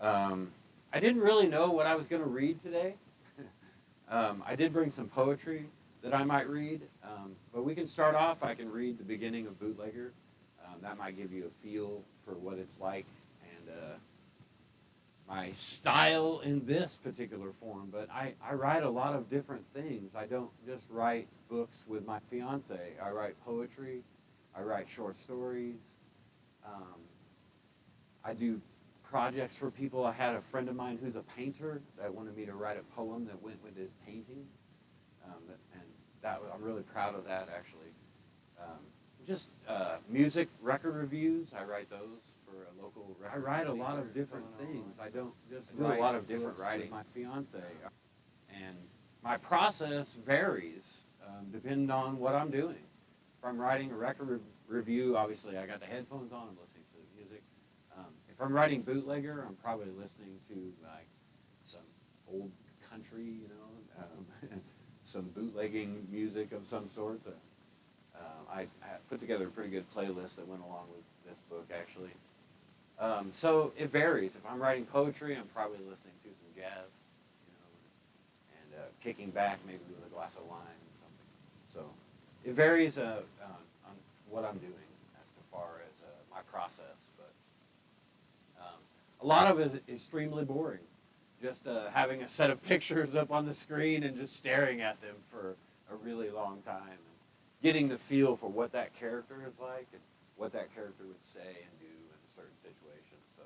I didn't really know what I was going to read today. I did bring some poetry that I might read, but we can start off. I can read the beginning of Bootlegger. That might give you a feel for what it's like and my style in this particular form. But I write a lot of different things. I don't just write books with my fiance. I write poetry. I write short stories. Um, I do projects for people. I had a friend of mine who's a painter that wanted me to write a poem that went with his painting, and I'm really proud of that actually. Um, just music record reviews. I write those for a local. I write a lot of different things. I don't just do a lot of different writing. My fiance, and my process varies depending on what I'm doing. If I'm writing a record review, obviously I got the headphones on. I'm listening to the music. If I'm writing Bootlegger, I'm probably listening to like some old country, some bootlegging music of some sort. I put together a pretty good playlist that went along with this book, actually. So it varies. If I'm writing poetry, I'm probably listening to some jazz, and kicking back maybe with a glass of wine or something. So it varies on what I'm doing as far as my process. But a lot of it is extremely boring. Just having a set of pictures up on the screen and just staring at them for a really long time. And getting the feel for what that character is like and what that character would say and do in a certain situation. So,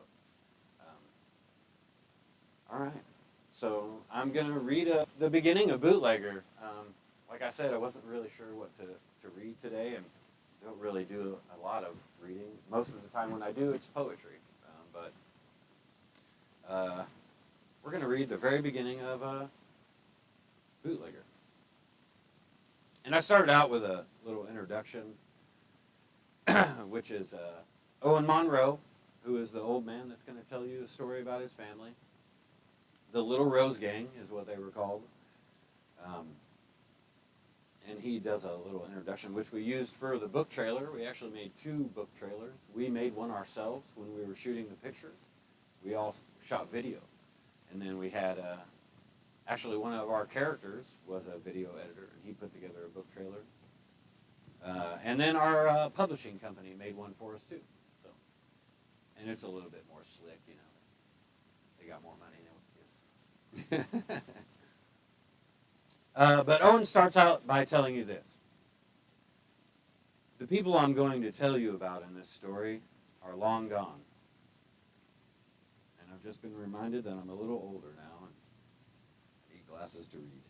all right. So I'm going to read the beginning of Bootlegger. Like I said, I wasn't really sure what to read today, and don't really do a lot of reading. Most of the time when I do, it's poetry. But we're going to read the very beginning of Bootlegger. And I started out with a little introduction, which is Owen Monroe, who is the old man that's going to tell you a story about his family. The Little Rose Gang is what they were called. And he does a little introduction, which we used for the book trailer. We actually made 2 book trailers. We made one ourselves when we were shooting the pictures. We all shot video. And then we had, actually one of our characters was a video editor, and he put together a book trailer. And then our publishing company made one for us too. So, and it's a little bit more slick, They got more money than we do. But Owen starts out by telling you this. The people I'm going to tell you about in this story are long gone. And I've just been reminded that I'm a little older now and need glasses to read.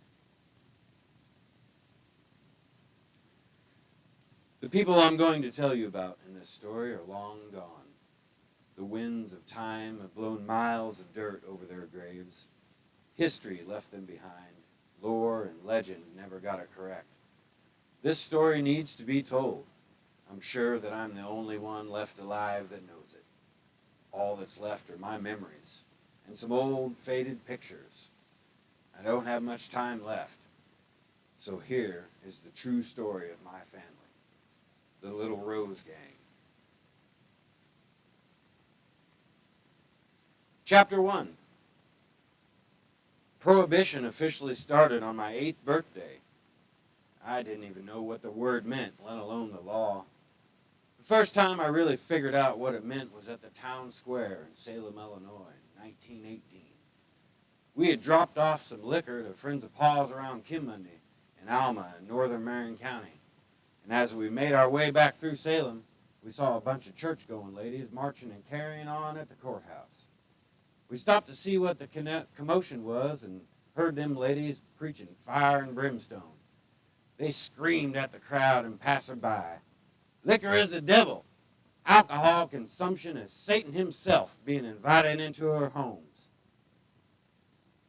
The people I'm going to tell you about in this story are long gone. The winds of time have blown miles of dirt over their graves. History left them behind. Lore and legend never got it correct. This story needs to be told. I'm sure that I'm the only one left alive that knows it. All that's left are my memories and some old faded pictures. I don't have much time left. So here is the true story of my family. The Little Rose Gang. Chapter 1. Prohibition officially started on my 8th birthday. I didn't even know what the word meant, let alone the law. The first time I really figured out what it meant was at the town square in Salem, Illinois, in 1918. We had dropped off some liquor to friends of Pa's around Kinmundy and Alma in northern Marion County. And as we made our way back through Salem, we saw a bunch of church-going ladies marching and carrying on at the courthouse. We stopped to see what the commotion was and heard them ladies preaching fire and brimstone. They screamed at the crowd and passerby. Liquor is the devil. Alcohol consumption is Satan himself being invited into our homes.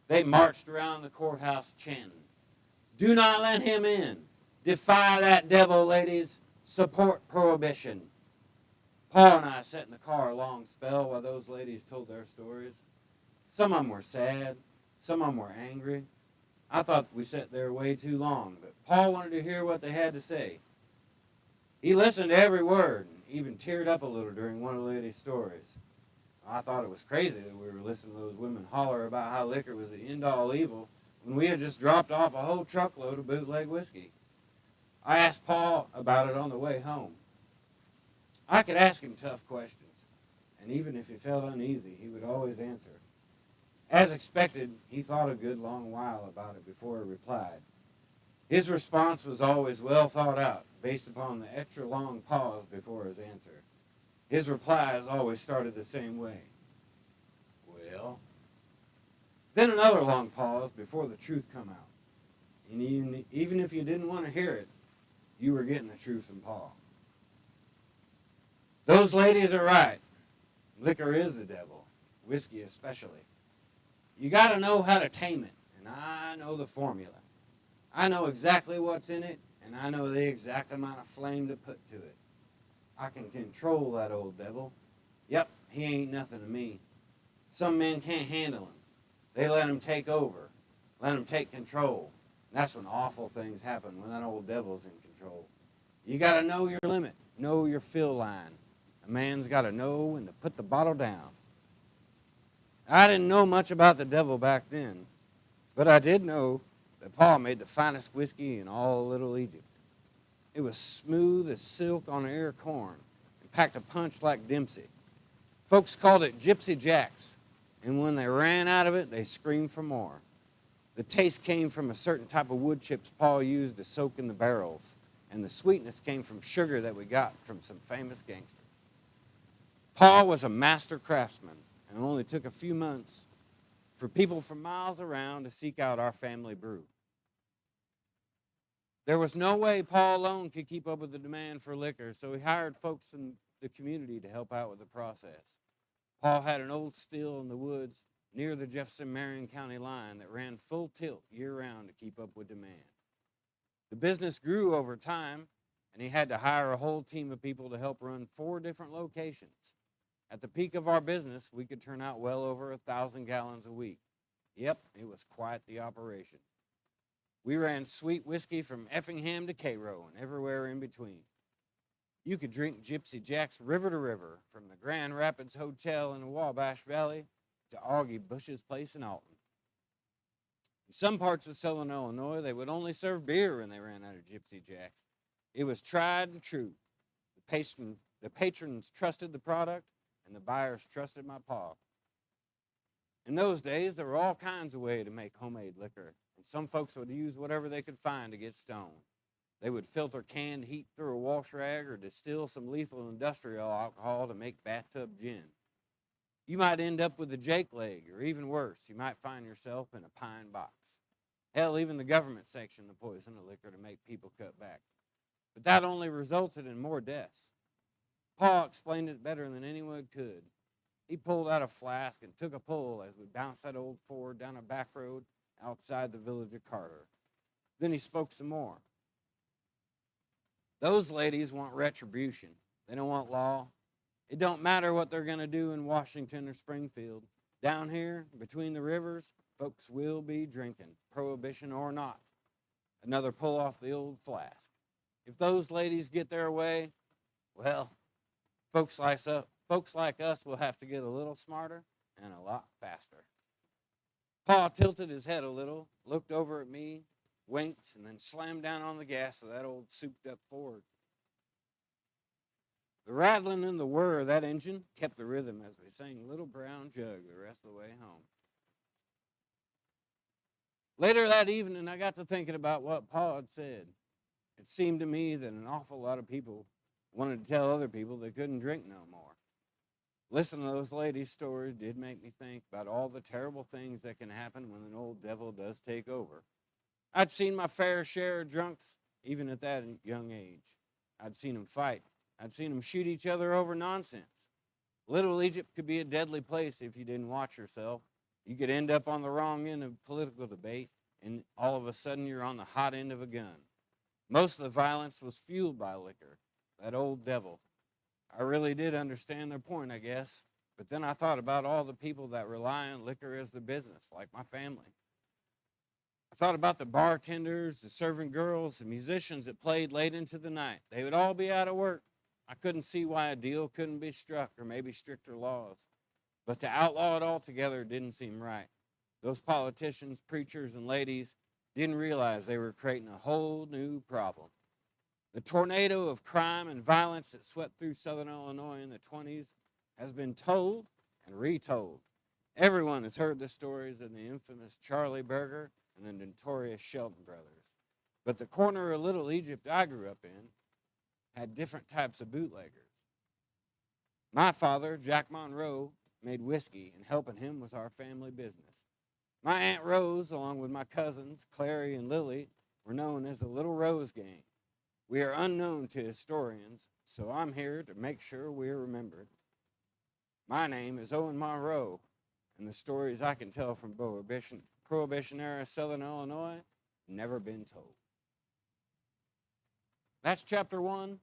They marched around the courthouse chanting, "Do not let him in. Defy that devil, ladies. Support prohibition." Paul and I sat in the car a long spell while those ladies told their stories. Some of them were sad. Some of them were angry. I thought we sat there way too long, but Paul wanted to hear what they had to say. He listened to every word and even teared up a little during one of the ladies' stories. I thought it was crazy that we were listening to those women holler about how liquor was the end-all evil when we had just dropped off a whole truckload of bootleg whiskey. I asked Paul about it on the way home. I could ask him tough questions, and even if he felt uneasy, he would always answer. As expected, he thought a good long while about it before he replied. His response was always well thought out, based upon the extra long pause before his answer. His replies always started the same way. Well, then another long pause before the truth come out. And even if you didn't want to hear it, you were getting the truth from Paul. Those ladies are right. Liquor is the devil, whiskey especially. You got to know how to tame it, and I know the formula. I know exactly what's in it, and I know the exact amount of flame to put to it. I can control that old devil. Yep, he ain't nothing to me. Some men can't handle him. They let him take over, let him take control. And that's when awful things happen, when that old devil's in control. You got to know your limit, know your fill line. A man's got to know when to put the bottle down. I didn't know much about the devil back then, but I did know that Paul made the finest whiskey in all Little Egypt. It was smooth as silk on an ear of corn and packed a punch like Dempsey. Folks called it Gypsy Jacks, and when they ran out of it, they screamed for more. The taste came from a certain type of wood chips Paul used to soak in the barrels, and the sweetness came from sugar that we got from some famous gangsters. Paul was a master craftsman, and it only took a few months for people from miles around to seek out our family brew. There was no way Paul alone could keep up with the demand for liquor, so he hired folks in the community to help out with the process. Paul had an old still in the woods near the Jefferson-Marion County line that ran full tilt year-round to keep up with demand. The business grew over time, and he had to hire a whole team of people to help run 4 different locations. At the peak of our business, we could turn out well over 1,000 gallons a week. Yep, it was quite the operation. We ran sweet whiskey from Effingham to Cairo and everywhere in between. You could drink Gypsy Jack's river to river, from the Grand Rapids Hotel in the Wabash Valley to Augie Bush's place in Alton. In some parts of southern Illinois, they would only serve beer when they ran out of Gypsy Jack's. It was tried and true. The patrons trusted the product, and the buyers trusted my pa. In those days, there were all kinds of ways to make homemade liquor, and some folks would use whatever they could find to get stoned. They would filter canned heat through a wash rag or distill some lethal industrial alcohol to make bathtub gin. You might end up with a Jake leg, or even worse, you might find yourself in a pine box. Hell, even the government sanctioned the poison of liquor to make people cut back. But that only resulted in more deaths. Paul explained it better than anyone could. He pulled out a flask and took a pull as we bounced that old Ford down a back road outside the village of Carter. Then he spoke some more. Those ladies want retribution. They don't want law. It don't matter what they're going to do in Washington or Springfield. Down here, between the rivers, folks will be drinking, prohibition or not. Another pull off the old flask. If those ladies get their way, well, folks like us will have to get a little smarter and a lot faster. Paul tilted his head a little, looked over at me, winked, and then slammed down on the gas of that old souped-up Ford. The rattling and the whir of that engine kept the rhythm as we sang Little Brown Jug the rest of the way home. Later that evening, I got to thinking about what Paul had said. It seemed to me that an awful lot of people wanted to tell other people they couldn't drink no more. Listening to those ladies' stories did make me think about all the terrible things that can happen when an old devil does take over. I'd seen my fair share of drunks, even at that young age. I'd seen them fight. I'd seen them shoot each other over nonsense. Little Egypt could be a deadly place if you didn't watch yourself. You could end up on the wrong end of political debate, and all of a sudden you're on the hot end of a gun. Most of the violence was fueled by liquor, that old devil. I really did understand their point, I guess. But then I thought about all the people that rely on liquor as their business, like my family. I thought about the bartenders, the serving girls, the musicians that played late into the night. They would all be out of work. I couldn't see why a deal couldn't be struck, or maybe stricter laws. But to outlaw it altogether didn't seem right. Those politicians, preachers, and ladies didn't realize they were creating a whole new problem. The tornado of crime and violence that swept through southern Illinois in the 20s has been told and retold. Everyone has heard the stories of the infamous Charlie Berger and the notorious Shelton brothers. But the corner of Little Egypt I grew up in had different types of bootleggers. My father, Jack Monroe, made whiskey, and helping him was our family business. My Aunt Rose, along with my cousins, Clary and Lily, were known as the Little Rose Gang. We are unknown to historians, so I'm here to make sure we're remembered. My name is Owen Monroe, and the stories I can tell from Prohibition-era Southern Illinois never been told. That's chapter 1.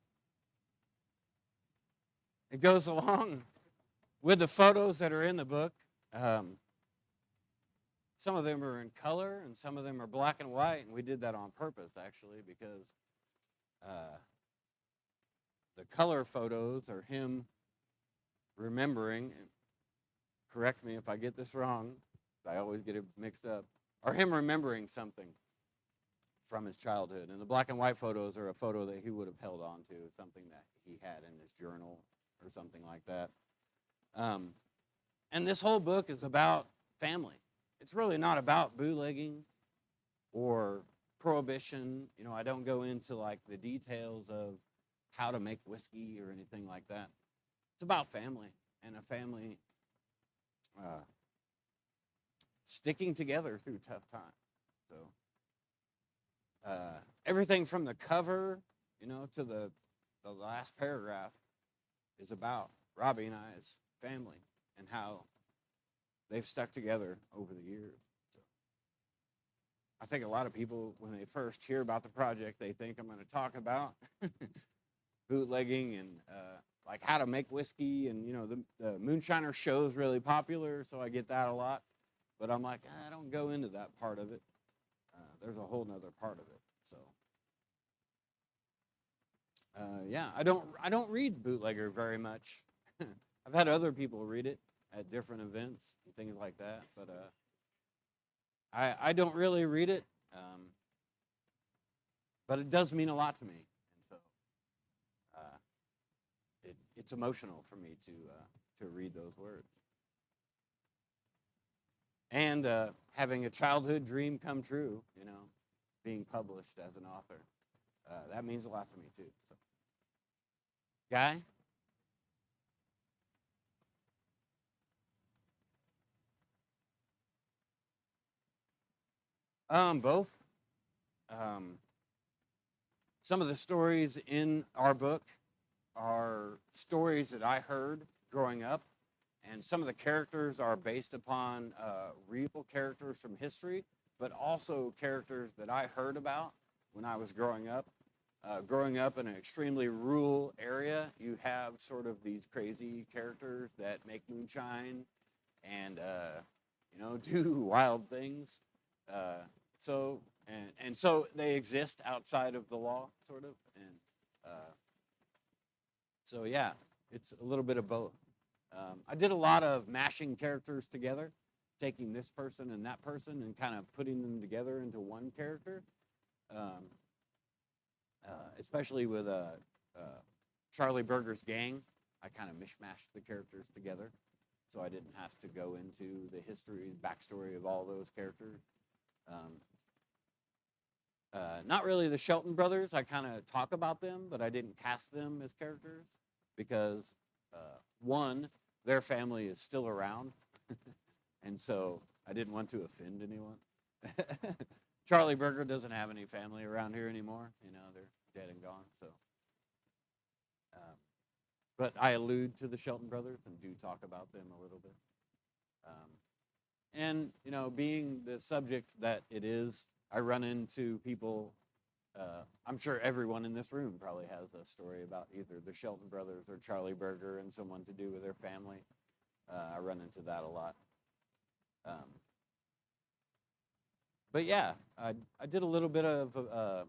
It goes along with the photos that are in the book. Some of them are in color, and some of them are black and white, and we did that on purpose, actually, because the color photos are him remembering, correct me if I get this wrong, I always get it mixed up, are him remembering something from his childhood. And the black and white photos are a photo that he would have held on to, something that he had in his journal or something like that. And this whole book is about family. It's really not about bootlegging or prohibition. You know, I don't go into like the details of how to make whiskey or anything like that. It's about family and a family sticking together through tough times. So everything from the cover, you know, to the last paragraph is about Robbie and I's family and how they've stuck together over the years. So I think a lot of people, when they first hear about the project, they think I'm going to talk about bootlegging and like how to make whiskey. And, you know, the Moonshiner show is really popular, so I get that a lot. But I'm like, I don't go into that part of it. There's a whole nother part of it. So yeah, I don't read Bootlegger very much. I've had other people read it at different events and things like that, but I don't really read it. But it does mean a lot to me, and so it's emotional for me to read those words. And having a childhood dream come true, you know, being published as an author, that means a lot to me too. So. Guy? Both. Some of the stories in our book are stories that I heard growing up, and some of the characters are based upon real characters from history, but also characters that I heard about when I was growing up. Growing up in an extremely rural area, you have sort of these crazy characters that make moonshine and you know, do wild things. So they exist outside of the law, sort of, and so yeah, it's a little bit of both. I did a lot of mashing characters together, taking this person and that person and kind of putting them together into one character. Especially with Charlie Berger's gang, I kind of mishmashed the characters together, so I didn't have to go into the history, backstory of all those characters. Not really the Shelton brothers. I kind of talk about them, but I didn't cast them as characters because, one, their family is still around, and so I didn't want to offend anyone. Charlie Berger doesn't have any family around here anymore. You know, they're dead and gone. So, but I allude to the Shelton brothers and do talk about them a little bit. And you know, being the subject that it is, I run into people. I'm sure everyone in this room probably has a story about either the Shelton brothers or Charlie Berger and someone to do with their family. I run into that a lot. But yeah, I did a little bit of,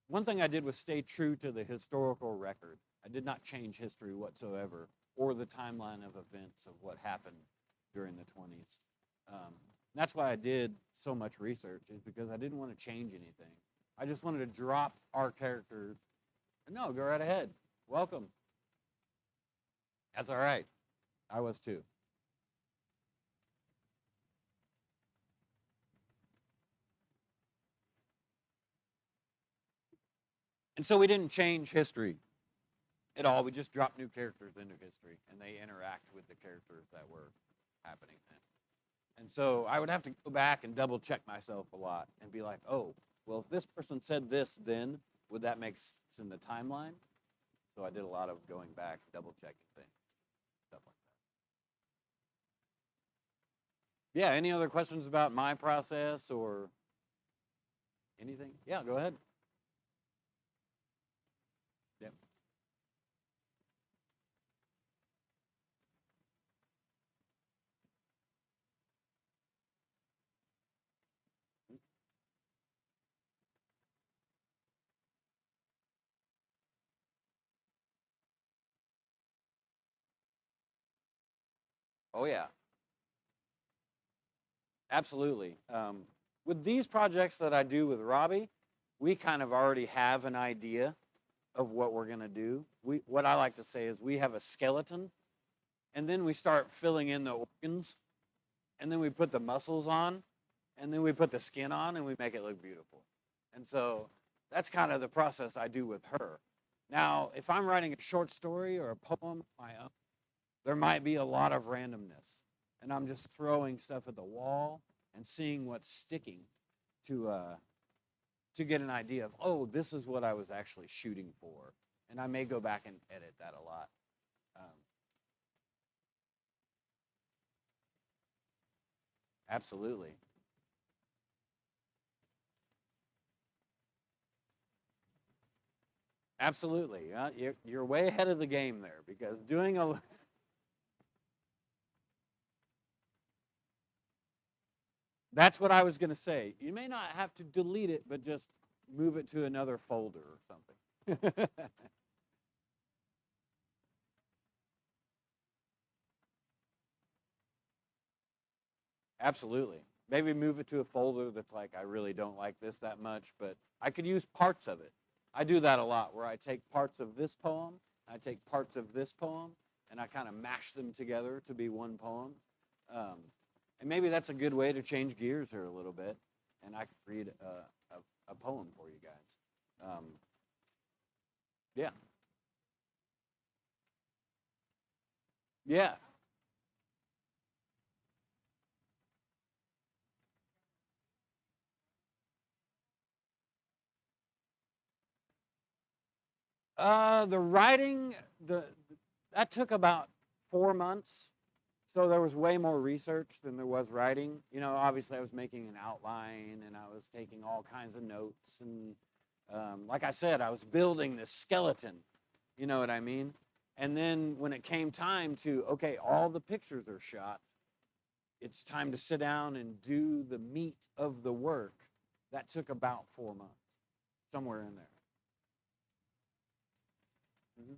one thing I did was stay true to the historical record. I did not change history whatsoever or the timeline of events of what happened during the 20s. That's why I did so much research, is because I didn't want to change anything. I just wanted to drop our characters. No, go right ahead. Welcome. That's all right. I was too. And so we didn't change history at all. We just dropped new characters into history, and they interact with the characters that were happening then. And so I would have to go back and double check myself a lot and be like, oh, well, if this person said this then, would that make sense in the timeline? So I did a lot of going back, double checking things, stuff like that. Yeah, any other questions about my process or anything? Yeah, go ahead. Yep. Oh, yeah. Absolutely. With these projects that I do with Robbie, we kind of already have an idea of what we're going to do. What I like to say is we have a skeleton, and then we start filling in the organs, and then we put the muscles on, and then we put the skin on, and we make it look beautiful. And so that's kind of the process I do with her. Now, if I'm writing a short story or a poem of my own, there might be a lot of randomness, and I'm just throwing stuff at the wall and seeing what's sticking to get an idea of, oh, this is what I was actually shooting for. And I may go back and edit that a lot. Absolutely. Absolutely. You're way ahead of the game there, because doing a that's what I was going to say. You may not have to delete it, but just move it to another folder or something. Absolutely. Maybe move it to a folder that's like, I really don't like this that much, but I could use parts of it. I do that a lot, where I take parts of this poem, I take parts of this poem, and I kind of mash them together to be one poem. Um, and maybe that's a good way to change gears here a little bit, and I could read a poem for you guys. Yeah. Yeah. The writing, that took about 4 months. So there was way more research than there was writing. You know, obviously I was making an outline and I was taking all kinds of notes. And like I said, I was building this skeleton. You know what I mean? And then when it came time to, okay, all the pictures are shot, it's time to sit down and do the meat of the work. That took about 4 months, somewhere in there. Mm-hmm.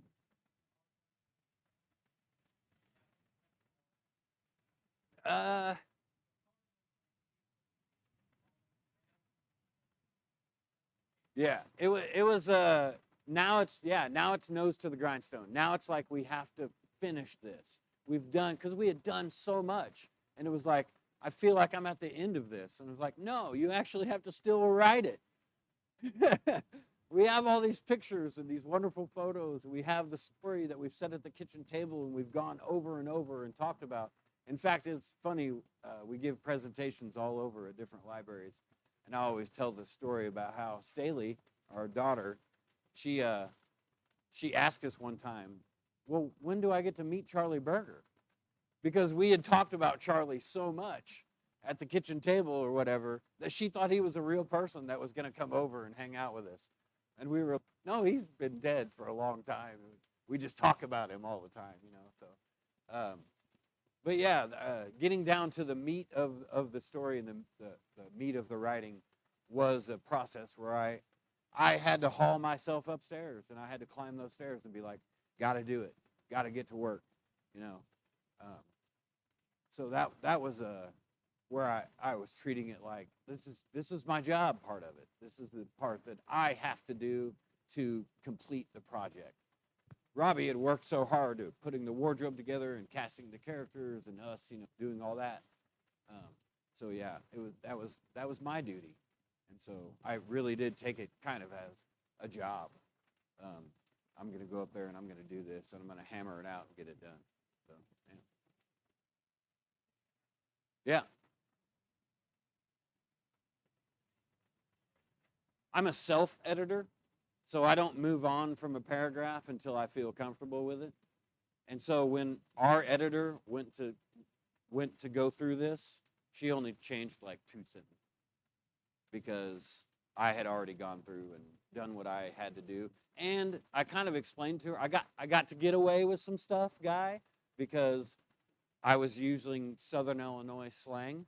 Uh, Yeah, it was now it's yeah, now it's nose to the grindstone. Now it's like we have to finish this. We've done, because we had done so much, and it was like, I feel like I'm at the end of this, and it was like, no, you actually have to still write it. We have all these pictures and these wonderful photos. We have the story that we've set at the kitchen table and we've gone over and over and talked about. In fact, it's funny, we give presentations all over at different libraries, and I always tell the story about how Staley, our daughter, she she asked us one time, well, when do I get to meet Charlie Berger? Because we had talked about Charlie so much at the kitchen table or whatever that she thought he was a real person that was going to come over and hang out with us. And we were, no, he's been dead for a long time. We just talk about him all the time, you know. So, but yeah, getting down to the meat of the story and the meat of the writing was a process where I had to haul myself upstairs and I had to climb those stairs and be like, got to do it, got to get to work. you know. Um, so that was where I was treating it like this is my job part of it. This is the part that I have to do to complete the project. Robbie had worked so hard at putting the wardrobe together and casting the characters and us, doing all that. So yeah, that was my duty, and so I really did take it kind of as a job. Um, I'm going to go up there and I'm going to do this and I'm going to hammer it out and get it done. So yeah. I'm a self editor, so I don't move on from a paragraph until I feel comfortable with it. And so when our editor went to go through this, she only changed like 2 sentences because I had already gone through and done what I had to do. And I kind of explained to her, I got to get away with some stuff, Guy, because I was using Southern Illinois slang.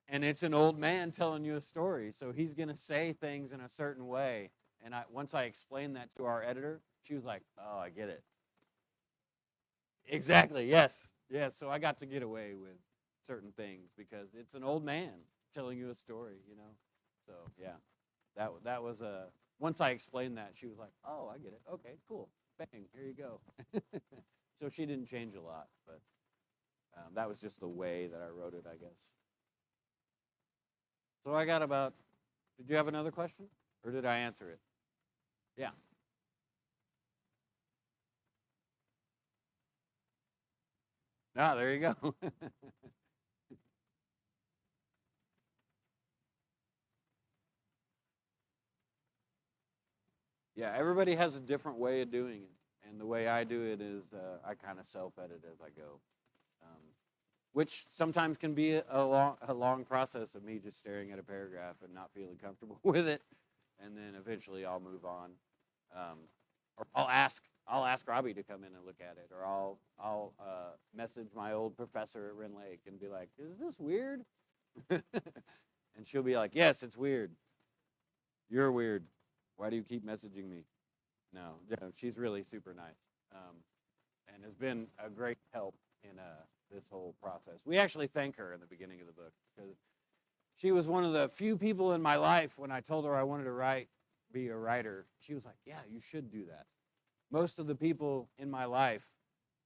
And it's an old man telling you a story, so he's going to say things in a certain way. And once I explained that to our editor, she was like, "Oh, I get it." Exactly. Yes. Yes. So I got to get away with certain things because it's an old man telling you a story, So yeah, that was a. Once I explained that, she was like, "Oh, I get it. Okay, cool. Bang. Here you go." So she didn't change a lot, but that was just the way that I wrote it, I guess. So I got about. Did you have another question, or did I answer it? Yeah. Ah, there you go. Yeah, everybody has a different way of doing it, and the way I do it is I kind of self-edit as I go, um, which sometimes can be a long process of me just staring at a paragraph and not feeling comfortable with it, and then eventually I'll move on, um, or I'll ask Robbie to come in and look at it, or I'll message my old professor at Wren Lake and be like, "Is this weird?" And she'll be like, "Yes, it's weird. You're weird. Why do you keep messaging me?" No, yeah, she's really super nice, and has been a great help in this whole process. We actually thank her in the beginning of the book because she was one of the few people in my life when I told her I wanted to be a writer. She was like, "Yeah, you should do that." Most of the people in my life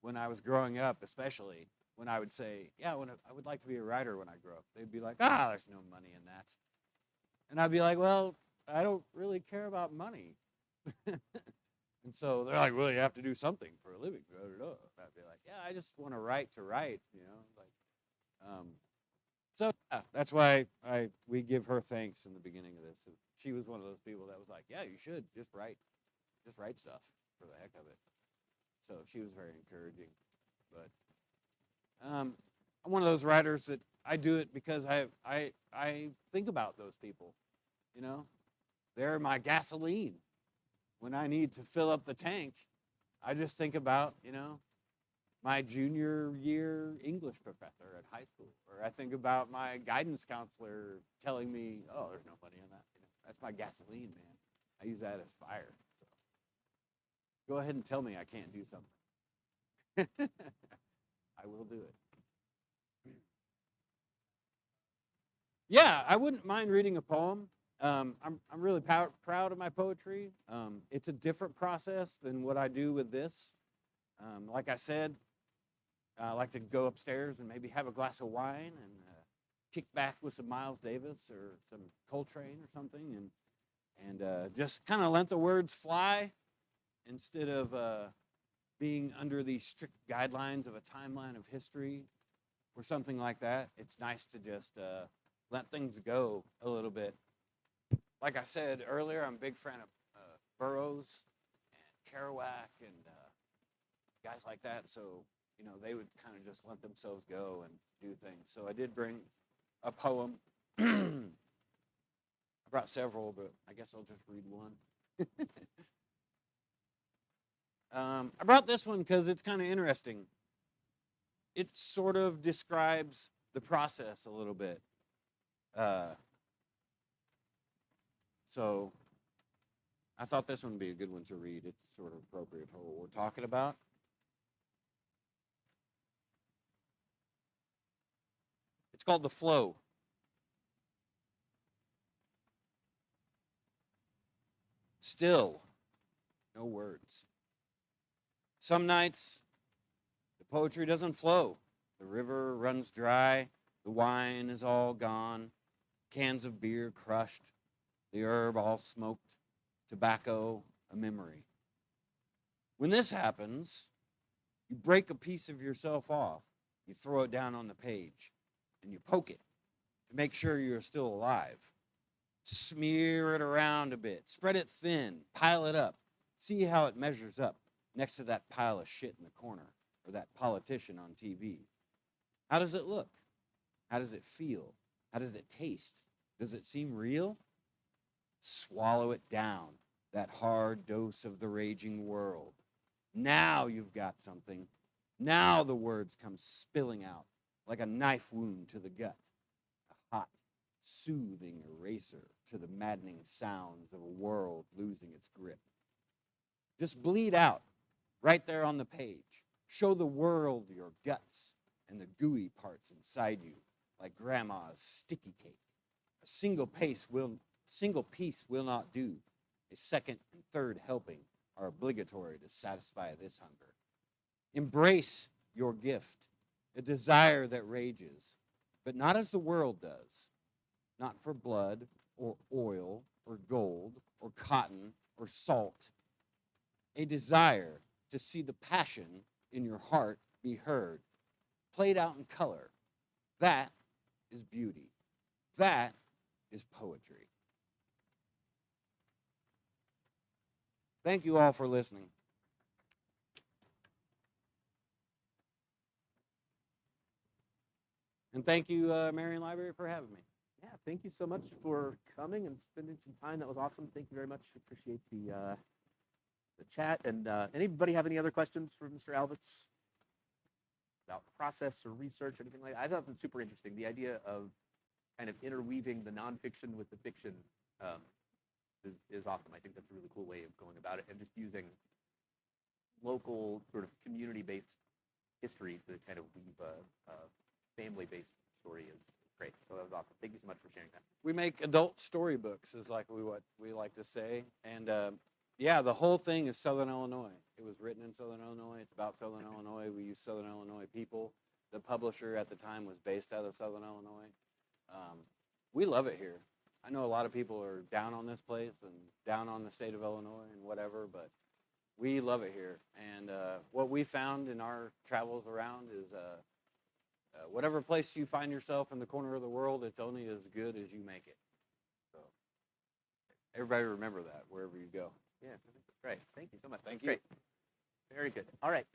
when I was growing up, especially when I would say, "Yeah, I would like to be a writer when I grow up," they'd be like, "Ah, there's no money in that." And I'd be like, "Well, I don't really care about money." And so they're like, "Well, you have to do something for a living." Blah, blah, blah. I'd be like, "Yeah, I just want to write to write, like, so yeah, that's why we give her thanks in the beginning of this. She was one of those people that was like, "Yeah, you should just write stuff for the heck of it." So she was very encouraging. But I'm one of those writers that I do it because I think about those people. You know, they're my gasoline. When I need to fill up the tank, I just think about, my junior year English professor at high school, or I think about my guidance counselor telling me, "Oh, there's no money in that." That's my gasoline, man. I use that as fire. So go ahead and tell me I can't do something. I will do it. Yeah, I wouldn't mind reading a poem. I'm really proud of my poetry. It's a different process than what I do with this. Like I said, I like to go upstairs and maybe have a glass of wine and kick back with some Miles Davis or some Coltrane or something, and just kind of let the words fly instead of being under the strict guidelines of a timeline of history or something like that. It's nice to just let things go a little bit. Like I said earlier, I'm a big fan of Burroughs and Kerouac and guys like that. So, they would kind of just let themselves go and do things. So I did bring a poem. I brought several, but I guess I'll just read one. I brought this one because it's kind of interesting. It sort of describes the process a little bit. So I thought this one would be a good one to read. It's sort of appropriate for what we're talking about. It's called The Flow. Still, no words. Some nights, the poetry doesn't flow. The river runs dry. The wine is all gone. Cans of beer crushed. The herb all smoked. Tobacco, a memory. When this happens, you break a piece of yourself off. You throw it down on the page and you poke it to make sure you're still alive. Smear it around a bit. Spread it thin. Pile it up. See how it measures up next to that pile of shit in the corner or that politician on TV. How does it look? How does it feel? How does it taste? Does it seem real? Swallow it down, that hard dose of the raging world. Now you've got something. Now the words come spilling out like a knife wound to the gut, a hot, soothing eraser to the maddening sounds of a world losing its grip. Just bleed out right there on the page. Show the world your guts and the gooey parts inside you, like grandma's sticky cake. A single piece will not do. A second and third helping are obligatory to satisfy this hunger. Embrace your gift, a desire that rages, but not as the world does, not for blood or oil or gold or cotton or salt. A desire to see the passion in your heart be heard, played out in color. That is beauty. That is poetry. Thank you all for listening. And thank you, Marion Library, for having me. Yeah, thank you so much for coming and spending some time. That was awesome. Thank you very much. Appreciate the chat. And anybody have any other questions for Mr. Alvitz about process or research or anything like that? I thought it was super interesting. The idea of kind of interweaving the nonfiction with the fiction is awesome. I think that's a really cool way of going about it, and just using local sort of community-based history to kind of weave a family-based story is great. So that was awesome. Thank you so much for sharing that. We make adult storybooks, is like what we like to say. And yeah, the whole thing is Southern Illinois. It was written in Southern Illinois. It's about Southern Illinois. We use Southern Illinois people. The publisher at the time was based out of Southern Illinois. We love it here. I know a lot of people are down on this place and down on the state of Illinois and whatever, but we love it here. And what we found in our travels around is whatever place you find yourself in the corner of the world, it's only as good as you make it. So everybody remember that wherever you go. Yeah, I think that's great. Thank you so much. Thank you. Great. Very good. All right.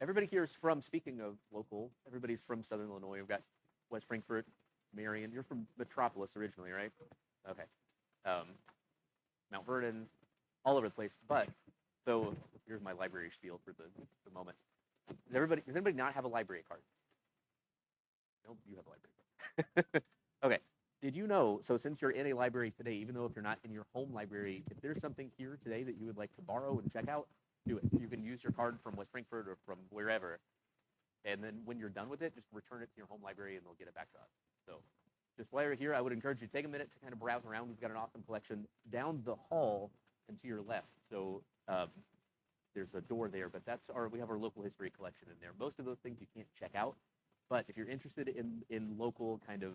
Everybody here is from, speaking of local, everybody's from Southern Illinois. We've got West Frankfort, Marion. You're from Metropolis originally, right? Okay. Mount Vernon, all over the place. But, so here's my library spiel for the moment. Does anybody not have a library card? No, you have a library card. Okay. Did you know, so since you're in a library today, even though if you're not in your home library, if there's something here today that you would like to borrow and check out, do it. You can use your card from West Frankfort or from wherever. And then when you're done with it, just return it to your home library and they'll get it back to us. So just while you're here, I would encourage you to take a minute to kind of browse around. We've got an awesome collection down the hall and to your left. So there's a door there, but we have our local history collection in there. Most of those things you can't check out, but if you're interested in local kind of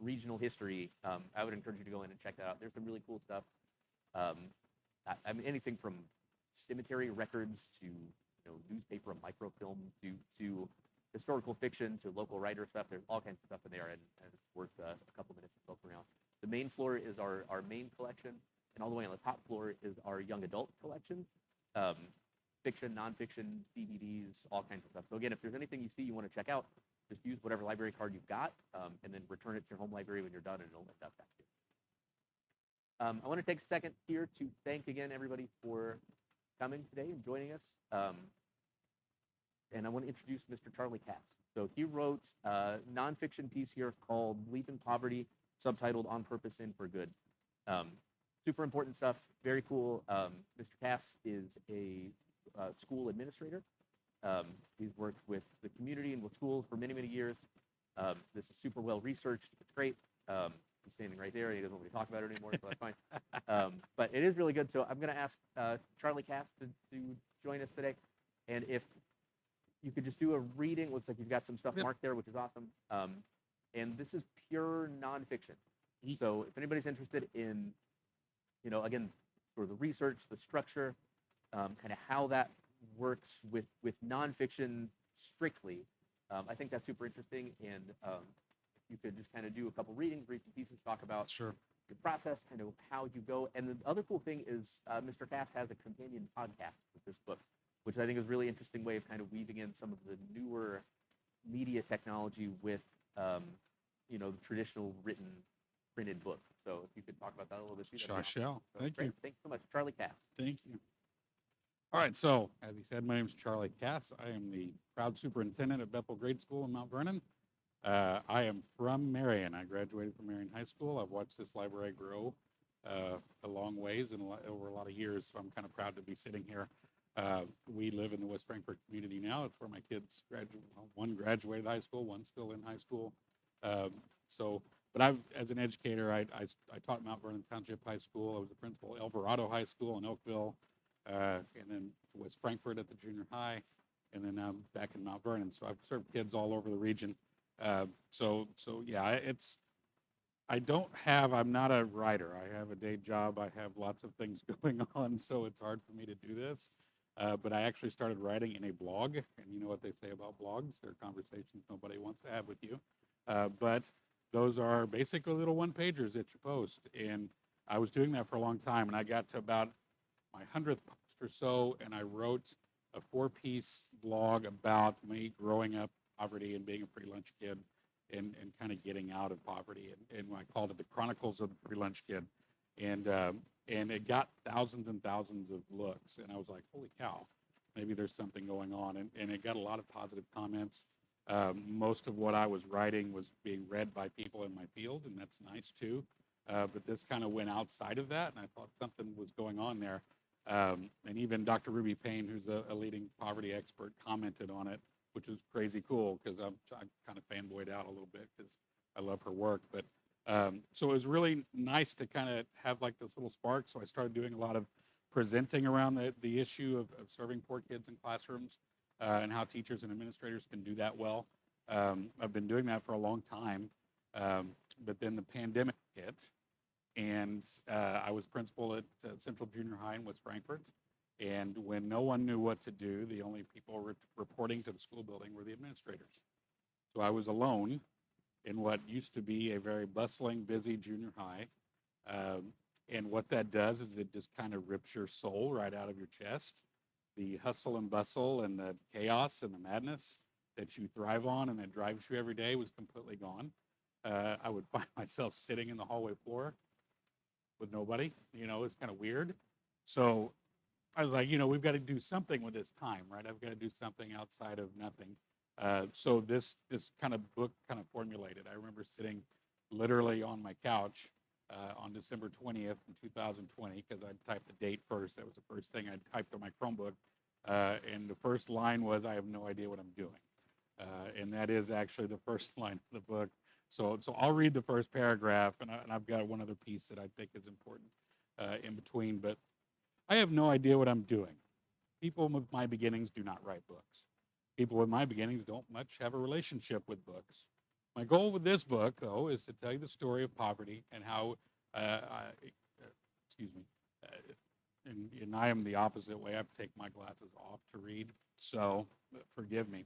regional history, I would encourage you to go in and check that out. There's some really cool stuff. I mean, anything from cemetery records to newspaper and microfilm to historical fiction to local writer stuff. There's all kinds of stuff in there, and it's worth a couple minutes to poke around. The main floor is our main collection, and all the way on the top floor is our young adult collection. Fiction, nonfiction, DVDs, all kinds of stuff. So again, if there's anything you see you want to check out, just use whatever library card you've got, and then return it to your home library when you're done, and it'll let that back to you. I want to take a second here to thank again everybody for coming today and joining us. And I want to introduce Mr. Charlie Cass. So he wrote a nonfiction piece here called Leaping Poverty, subtitled On Purpose and for Good. Super important stuff, very cool. Mr. Cass is a school administrator. He's worked with the community and with schools for many, many years. This is super well researched. It's great. He's standing right there. He doesn't want me to talk about it anymore, so that's fine. But it is really good. So I'm going to ask Charlie Cass to join us today. And if you could just do a reading, looks like you've got some stuff Yep. marked there, which is awesome. And this is pure nonfiction. So if anybody's interested in, again, sort of the research, the structure, kind of how that works with nonfiction strictly, I think that's super interesting. And if you could just kind of do a couple readings, read some pieces, talk about Sure. your process, kind of how you go. And the other cool thing is Mr. Cass has a companion podcast with this book, which I think is a really interesting way of kind of weaving in some of the newer media technology with, the traditional printed book. So if you could talk about that a little bit too. that'd be I awesome. shall. So Thank great. you. Thanks so much, Charlie Cass. Thank you. All right, so as he said, my name is Charlie Cass. I am the proud superintendent at Bethel Grade School in Mount Vernon. I am from Marion. I graduated from Marion High School. I've watched this library grow a long ways and over a lot of years, so I'm kind of proud to be sitting here. We live in the West Frankfort community now. It's where my kids graduated. One graduated high school, one's still in high school. But as an educator, I taught Mount Vernon Township High School. I was a principal at Alvarado High School in Oakville, and then West Frankfort at the junior high, and then I'm back in Mount Vernon. So I've served kids all over the region. Yeah, I'm not a writer. I have a day job. I have lots of things going on, so it's hard for me to do this. But I actually started writing in a blog, and you know what they say about blogs. They're conversations nobody wants to have with you. But those are basically little one-pagers that you post. And I was doing that for a long time, and I got to about my 100th post or so, and I wrote a 4-piece blog about me growing up poverty and being a free lunch kid and kind of getting out of poverty. And I called it the Chronicles of the Free Lunch Kid. And it got thousands and thousands of looks. And I was like, holy cow, maybe there's something going on. And it got a lot of positive comments. Most of what I was writing was being read by people in my field, and that's nice too. But this kind of went outside of that, and I thought something was going on there. And even Dr. Ruby Payne, who's a leading poverty expert, commented on it, which was crazy cool because I kind of fanboyed out a little bit because I love her work. But so it was really nice to kind of have like this little spark. So I started doing a lot of presenting around the issue of serving poor kids in classrooms. And how teachers and administrators can do that well. I've been doing that for a long time, but then the pandemic hit, and I was principal at Central Junior High in West Frankfort, and when no one knew what to do, the only people reporting to the school building were the administrators. So I was alone in what used to be a very bustling, busy junior high, and what that does is it just kind of rips your soul right out of your chest. The hustle and bustle and the chaos and the madness that you thrive on and that drives you every day was completely gone. I would find myself sitting in the hallway floor with nobody. It's kind of weird. So I was like, we've got to do something with this time, right? I've got to do something outside of nothing. So this kind of book kind of formulated. I remember sitting literally on my couch on December 20th in 2020, because I typed the date first. That was the first thing I typed on my Chromebook. And the first line was, I have no idea what I'm doing. And that is actually the first line of the book. So I'll read the first paragraph, and I've got one other piece that I think is important in between. But I have no idea what I'm doing. People with my beginnings do not write books. People with my beginnings don't much have a relationship with books. My goal with this book, though, is to tell you the story of poverty and how, and I am the opposite way. I have to take my glasses off to read, so forgive me.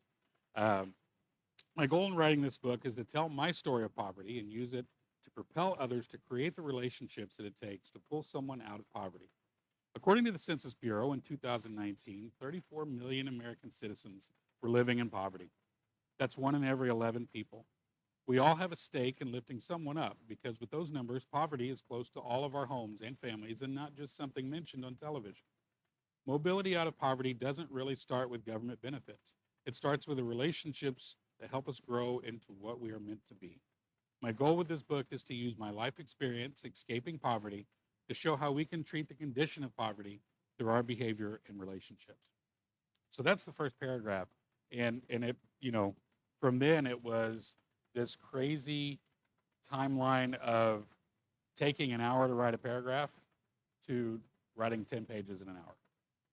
My goal in writing this book is to tell my story of poverty and use it to propel others to create the relationships that it takes to pull someone out of poverty. According to the Census Bureau in 2019, 34 million American citizens were living in poverty. That's 1 in every 11 people. We all have a stake in lifting someone up because with those numbers, poverty is close to all of our homes and families and not just something mentioned on television. Mobility out of poverty doesn't really start with government benefits. It starts with the relationships that help us grow into what we are meant to be. My goal with this book is to use my life experience escaping poverty to show how we can treat the condition of poverty through our behavior and relationships. So that's the first paragraph. And it, from then it was this crazy timeline of taking an hour to write a paragraph to writing 10 pages in an hour.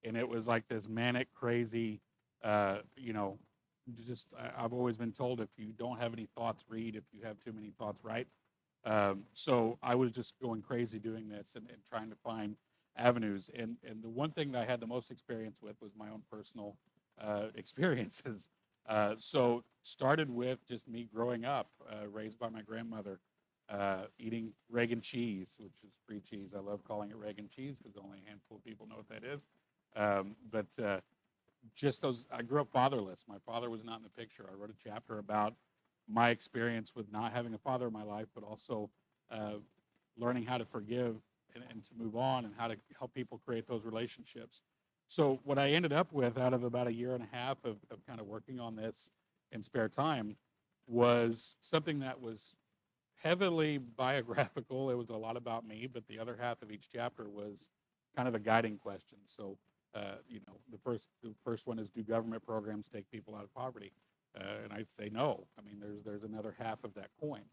And it was like this manic, crazy, you know, just I've always been told if you don't have any thoughts, read. If you have too many thoughts, write. So I was just going crazy doing this and trying to find avenues. And the one thing that I had the most experience with was my own personal experiences. So started with just me growing up, raised by my grandmother, eating Reagan cheese, which is free cheese. I love calling it Reagan cheese because only a handful of people know what that is. But just those, I grew up fatherless. My father was not in the picture. I wrote a chapter about my experience with not having a father in my life, but also learning how to forgive and to move on and how to help people create those relationships. So what I ended up with out of about a year and a half of kind of working on this in spare time was something that was heavily biographical. It was a lot about me, but the other half of each chapter was kind of a guiding question. So, you know, the first one is, do government programs take people out of poverty? And I'd say no. I mean, there's another half of that coin.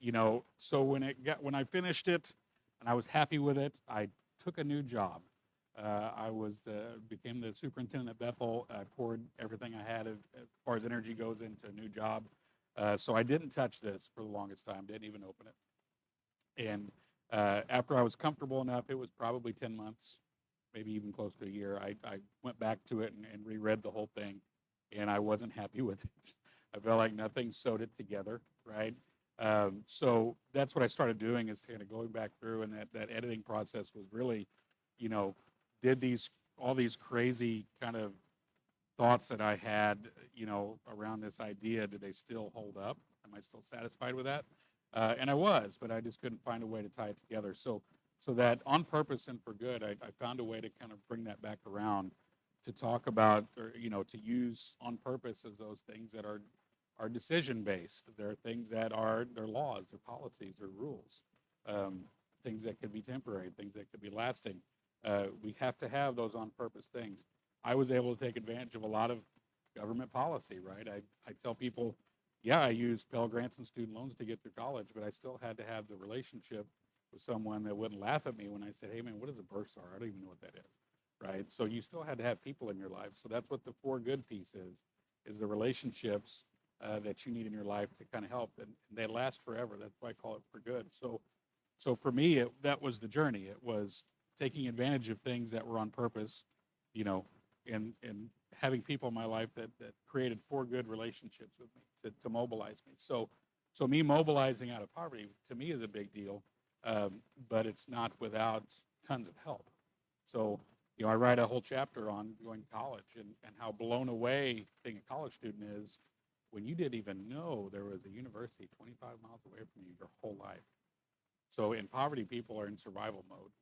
You know, so when I finished it and I was happy with it, I took a new job. I became the superintendent at Bethel. I poured everything I had as far as energy goes into a new job. So I didn't touch this for the longest time, didn't even open it. And after I was comfortable enough, it was probably 10 months, maybe even close to a year, I went back to it and reread the whole thing, and I wasn't happy with it. I felt like nothing sewed it together, right? So that's what I started doing, is kind of going back through, and that editing process was really, you know, all these crazy kind of thoughts that I had, you know, around this idea. Did they still hold up? Am I still satisfied with that? And I was, but I just couldn't find a way to tie it together. So that on purpose and for good, I found a way to kind of bring that back around to talk about, or, you know, to use on purpose as those things that are decision based. There are things that they're laws, they're policies, they're rules, things that could be temporary, things that could be lasting. We have to have those on purpose things. I was able to take advantage of a lot of government policy, right? I tell people, yeah, I used Pell Grants and student loans to get through college, but I still had to have the relationship with someone that wouldn't laugh at me when I said, hey man, what is a bursar? I don't even know what that is, right? So you still had to have people in your life. So that's what the for good piece is the relationships that you need in your life to kind of help, and they last forever. That's why I call it for good. So for me, that was the journey. It was taking advantage of things that were on purpose, you know, and having people in my life that created for good relationships with me to mobilize me. So me mobilizing out of poverty to me is a big deal, but it's not without tons of help. So, you know, I write a whole chapter on going to college and how blown away being a college student is when you didn't even know there was a university 25 miles away from you your whole life. So in poverty, people are in survival mode.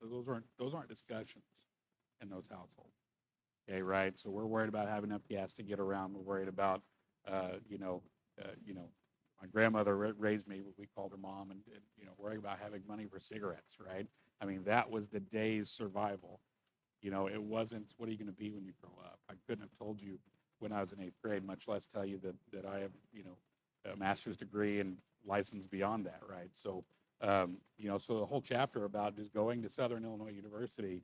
Those aren't discussions in those households. Okay, right? So we're worried about having enough gas to get around. We're worried about, you know, my grandmother raised me. We called her mom, and you know, worrying about having money for cigarettes, right? I mean, that was the day's survival. You know, it wasn't, what are you going to be when you grow up? I couldn't have told you when I was in 8th grade, much less tell you that I have, you know, a master's degree and license beyond that, right? So, you know, so the whole chapter about just going to Southern Illinois University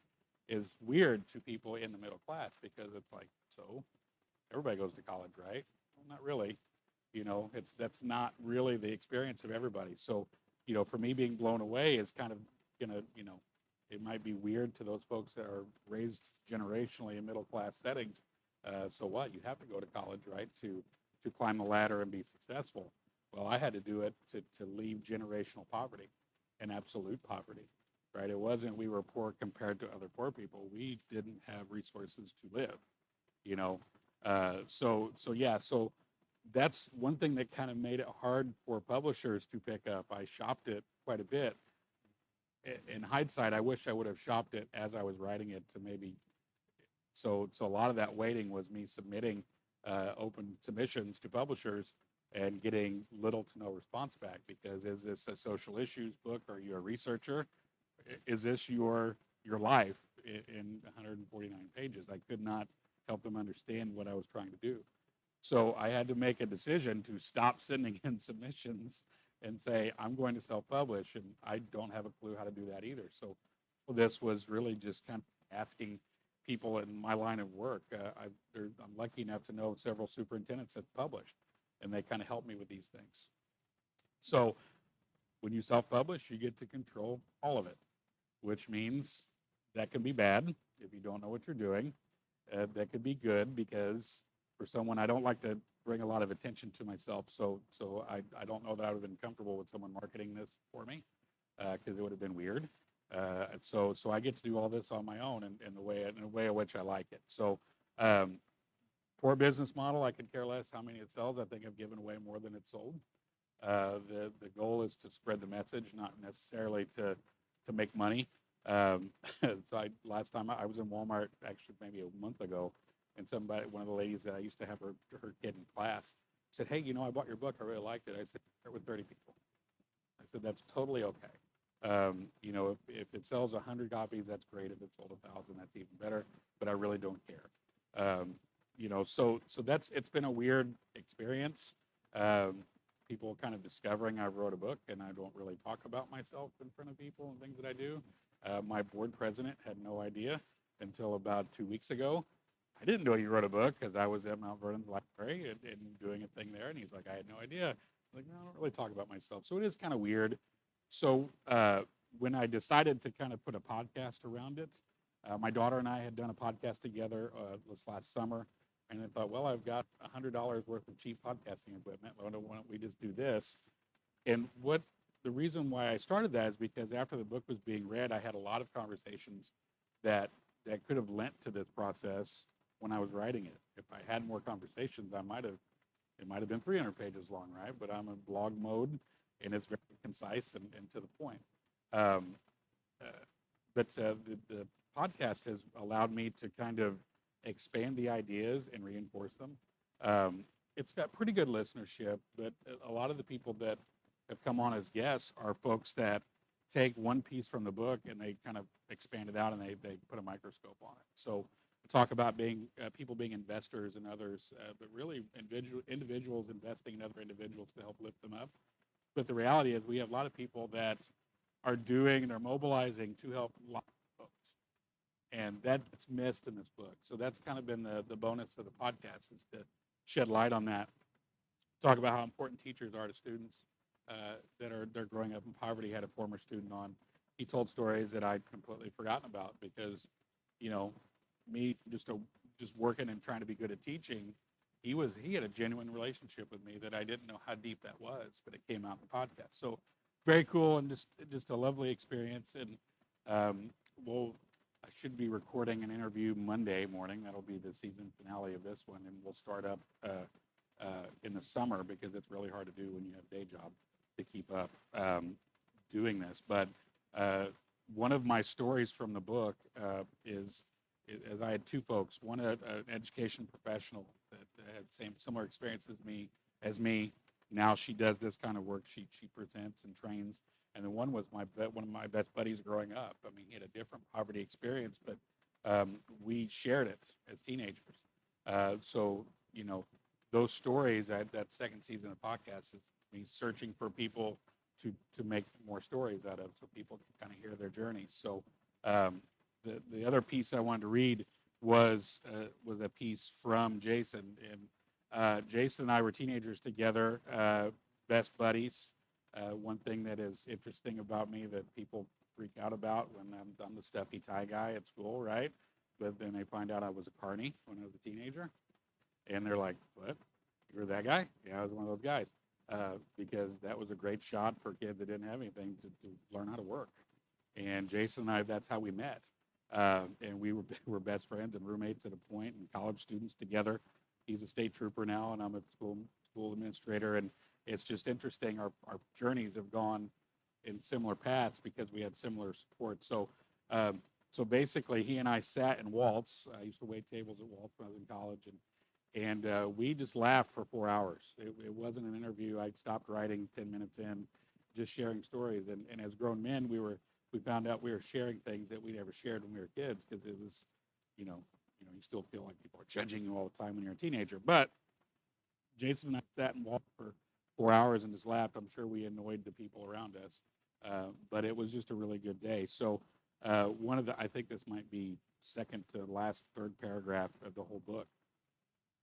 is weird to people in the middle class, because it's like, so everybody goes to college, right? Well, not really. You know, that's not really the experience of everybody. So, you know, for me, being blown away is kind of gonna, you know, it might be weird to those folks that are raised generationally in middle class settings. So what? You have to go to college, right, to climb the ladder and be successful. Well, I had to do it to leave generational poverty and absolute poverty, right? It wasn't we were poor compared to other poor people. We didn't have resources to live, you know. So that's one thing that kind of made it hard for publishers to pick up. I shopped it quite a bit. In hindsight, I wish I would have shopped it as I was writing it to maybe. So a lot of that waiting was me submitting open submissions to publishers and getting little to no response back, because is this a social issues book? Are you a researcher? Is this your life in 149 pages? I could not help them understand what I was trying to do. So I had to make a decision to stop sending in submissions and say, I'm going to self-publish, and I don't have a clue how to do that either. So this was really just kind of asking people in my line of work. I'm lucky enough to know several superintendents that published, and they kind of help me with these things. So when you self-publish, you get to control all of it, which means that can be bad if you don't know what you're doing. That could be good because for someone, I don't like to bring a lot of attention to myself. So I don't know that I would have been comfortable with someone marketing this for me because it would have been weird. So I get to do all this on my own in a way in which I like it. So poor business model, I could care less how many it sells. I think I've given away more than it's sold. The goal is to spread the message, not necessarily to make money. So last time I was in Walmart, actually maybe a month ago, and one of the ladies that I used to have her kid in class said, "Hey, I bought your book. I really liked it." I said, "Start with 30 people." I said, "That's totally okay. If it sells 100 copies, that's great. If it sold 1,000, that's even better. But I really don't care." So it's been a weird experience. People kind of discovering I wrote a book, and I don't really talk about myself in front of people and things that I do. My board president had no idea until about 2 weeks ago. I didn't know you wrote a book because I was at Mount Vernon's library and doing a thing there. And he's like, I had no idea. I'm like, no, I don't really talk about myself. So it is kind of weird. So when I decided to kind of put a podcast around it, my daughter and I had done a podcast together this last summer. And I thought, well, I've got $100 worth of cheap podcasting equipment. Why don't we just do this? And the reason why I started that is because after the book was being read, I had a lot of conversations that could have lent to this process when I was writing it. If I had more conversations, it might have been 300 pages long, right? But I'm in blog mode, and it's very concise and to the point. But the podcast has allowed me to kind of expand the ideas and reinforce them. It's got pretty good listenership, but a lot of the people that have come on as guests are folks that take one piece from the book and they kind of expand it out and they put a microscope on it. So talk about people being investors in others, but really individuals investing in other individuals to help lift them up. But the reality is we have a lot of people that they're mobilizing to help lots of folks. And that's missed in this book. So that's kind of been the bonus of the podcast, is to shed light on that. Talk about how important teachers are to students they're growing up in poverty. Had a former student on. He told stories that I'd completely forgotten about because, me just working and trying to be good at teaching, he had a genuine relationship with me that I didn't know how deep that was, but it came out in the podcast. So very cool and just a lovely experience. And I should be recording an interview Monday morning. That'll be the season finale of this one, and we'll start up in the summer because it's really hard to do when you have a day job to keep up doing this. But one of my stories from the book is I had two folks, one an education professional that had similar experience as me. Now she does this kind of work. She presents and trains. And then one was one of my best buddies growing up. I mean, he had a different poverty experience, but we shared it as teenagers. So those stories, that second season of podcast is me searching for people to make more stories out of, so people can kind of hear their journeys. So the other piece I wanted to read was a piece from Jason. And Jason and I were teenagers together, best buddies. One thing that is interesting about me that people freak out about when I'm the stuffy tie guy at school, right? But then they find out I was a carny when I was a teenager. And they're like, what? You were that guy? Yeah, I was one of those guys. Because that was a great shot for kids that didn't have anything to learn how to work. And Jason and I, that's how we met. And we were best friends and roommates at a point, and college students together. He's a state trooper now, and I'm a school administrator. And it's just interesting. Our journeys have gone in similar paths because we had similar support. So basically, he and I sat in Waltz. I used to wait tables at Waltz when I was in college, and we just laughed for 4 hours. It wasn't an interview. I stopped writing 10 minutes in, just sharing stories. And as grown men, we found out we were sharing things that we never shared when we were kids, because it was, you still feel like people are judging you all the time when you're a teenager. But Jason and I sat and walked for 4 hours and just laughed. I'm sure we annoyed the people around us, but it was just a really good day. So I think this might be second to last, third paragraph of the whole book.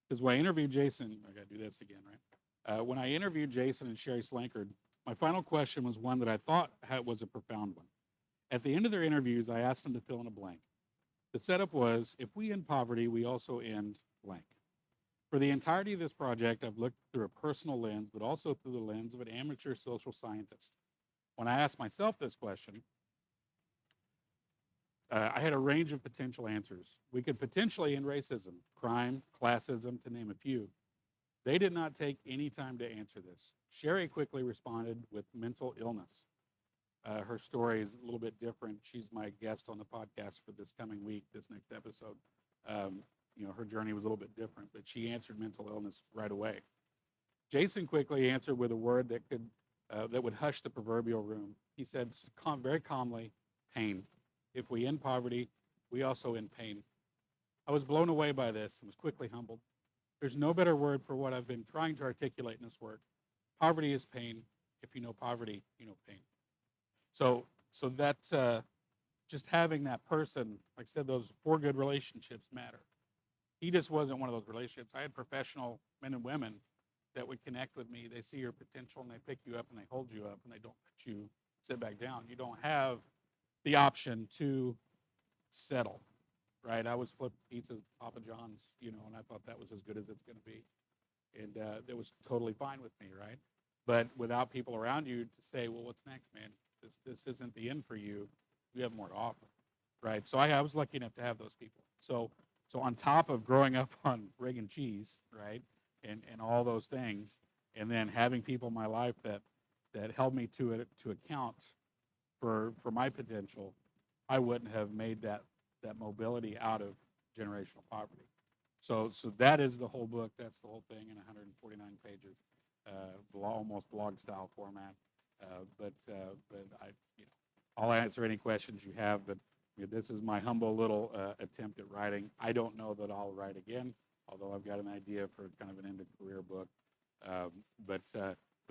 Because when I interviewed Jason, I got to do this again, right? When I interviewed Jason and Sherry Slankard, my final question was one that I thought was a profound one. At the end of their interviews, I asked them to fill in a blank. The setup was, if we end poverty, we also end blank. For the entirety of this project, I've looked through a personal lens, but also through the lens of an amateur social scientist. When I asked myself this question, I had a range of potential answers. We could potentially end racism, crime, classism, to name a few. They did not take any time to answer this. Sherry quickly responded with mental illness. Her story is a little bit different. She's my guest on the podcast for this coming week, this next episode. Her journey was a little bit different, but she answered mental illness right away. Jason quickly answered with a word that would hush the proverbial room. He said very calmly, pain. If we end poverty, we also end pain. I was blown away by this and was quickly humbled. There's no better word for what I've been trying to articulate in this work. Poverty is pain. If you know poverty, you know pain. So that's just having that person, like I said, those 4 good relationships matter. He just wasn't one of those relationships. I had professional men and women that would connect with me. They see your potential and they pick you up and they hold you up and they don't let you sit back down. You don't have the option to settle, right? I was flipping pizzas, Papa John's, and I thought that was as good as it's going to be. And that was totally fine with me, right? But without people around you to say, well, what's next, man? This isn't the end for you. You have more to offer, right? So I was lucky enough to have those people. So on top of growing up on Rig and Cheese, right, and all those things, and then having people in my life that held me to account for my potential, I wouldn't have made that mobility out of generational poverty. So that is the whole book. That's the whole thing in 149 pages, almost blog style format. But I'll answer any questions you have. But this is my humble little attempt at writing. I don't know that I'll write again, although I've got an idea for kind of an end of career book. But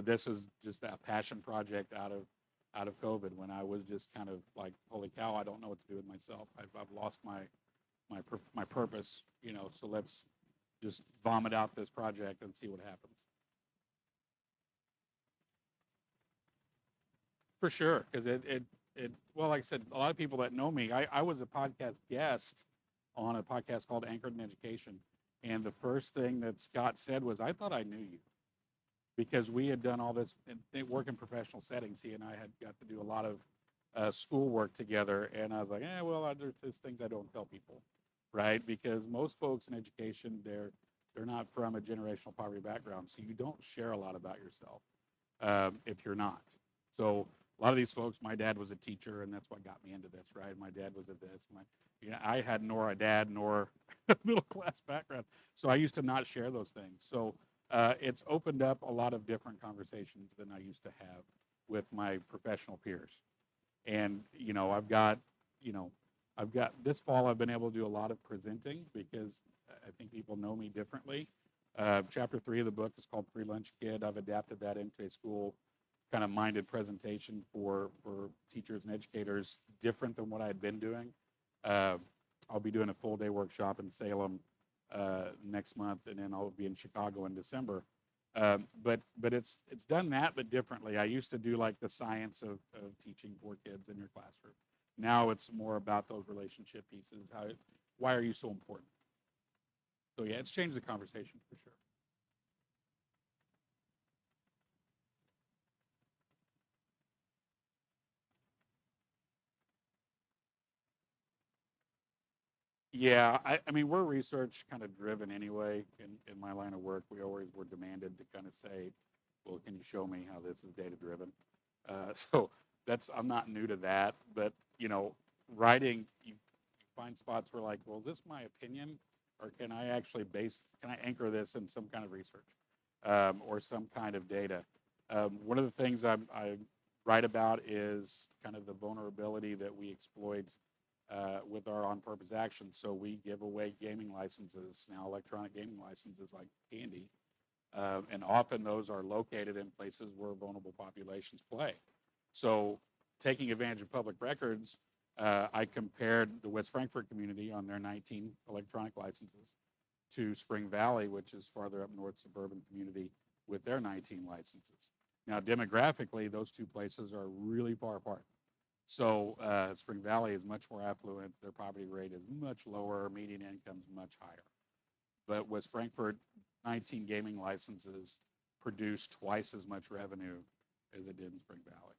this is just that passion project out of COVID, when I was just kind of like, holy cow, I don't know what to do with myself. I've lost my purpose, so let's just vomit out this project and see what happens. For sure, because well, like I said, a lot of people that know me, I was a podcast guest on a podcast called Anchored in Education, and the first thing that Scott said was, I thought I knew you, because we had done all this work in professional settings. He and I had got to do a lot of school work together, and I was like, well, there's just things I don't tell people, right? Because most folks in education, they're not from a generational poverty background, so you don't share a lot about yourself if you're not. So a lot of these folks, my dad was a teacher, and that's what got me into this, right? My dad was at this. I had nor a dad nor a middle class background, so I used to not share those things. So it's opened up a lot of different conversations than I used to have with my professional peers. And I've got this fall, I've been able to do a lot of presenting because I think people know me differently. Chapter 3 of the book is called Free Lunch Kid. I've adapted that into a school kind of minded presentation for teachers and educators, different than what I had been doing. I'll be doing a full day workshop in Salem next month, and then I'll be in Chicago in December. But it's done that, but differently. I used to do like the science of teaching 4 kids in your classroom. Now it's more about those relationship pieces. Why are you so important? So yeah, it's changed the conversation for sure. Yeah, I mean, we're research kind of driven anyway in my line of work. We always were demanded to kind of say, well, can you show me how this is data driven? So I'm not new to that, but writing, you find spots where like, well, is this my opinion, or can I actually anchor this in some kind of research or some kind of data? One of the things I write about is kind of the vulnerability that we exploit with our on-purpose actions. So we give away gaming licenses now, electronic gaming licenses like candy, And often those are located in places where vulnerable populations play. So taking advantage of public records, I compared the West Frankfort community on their 19 electronic licenses to Spring Valley, which is farther up north suburban community with their 19 licenses. Now, demographically, those two places are really far apart. So Spring Valley is much more affluent. Their poverty rate is much lower. Median income is much higher. But West Frankfort, 19 gaming licenses produce twice as much revenue as it did in Spring Valley.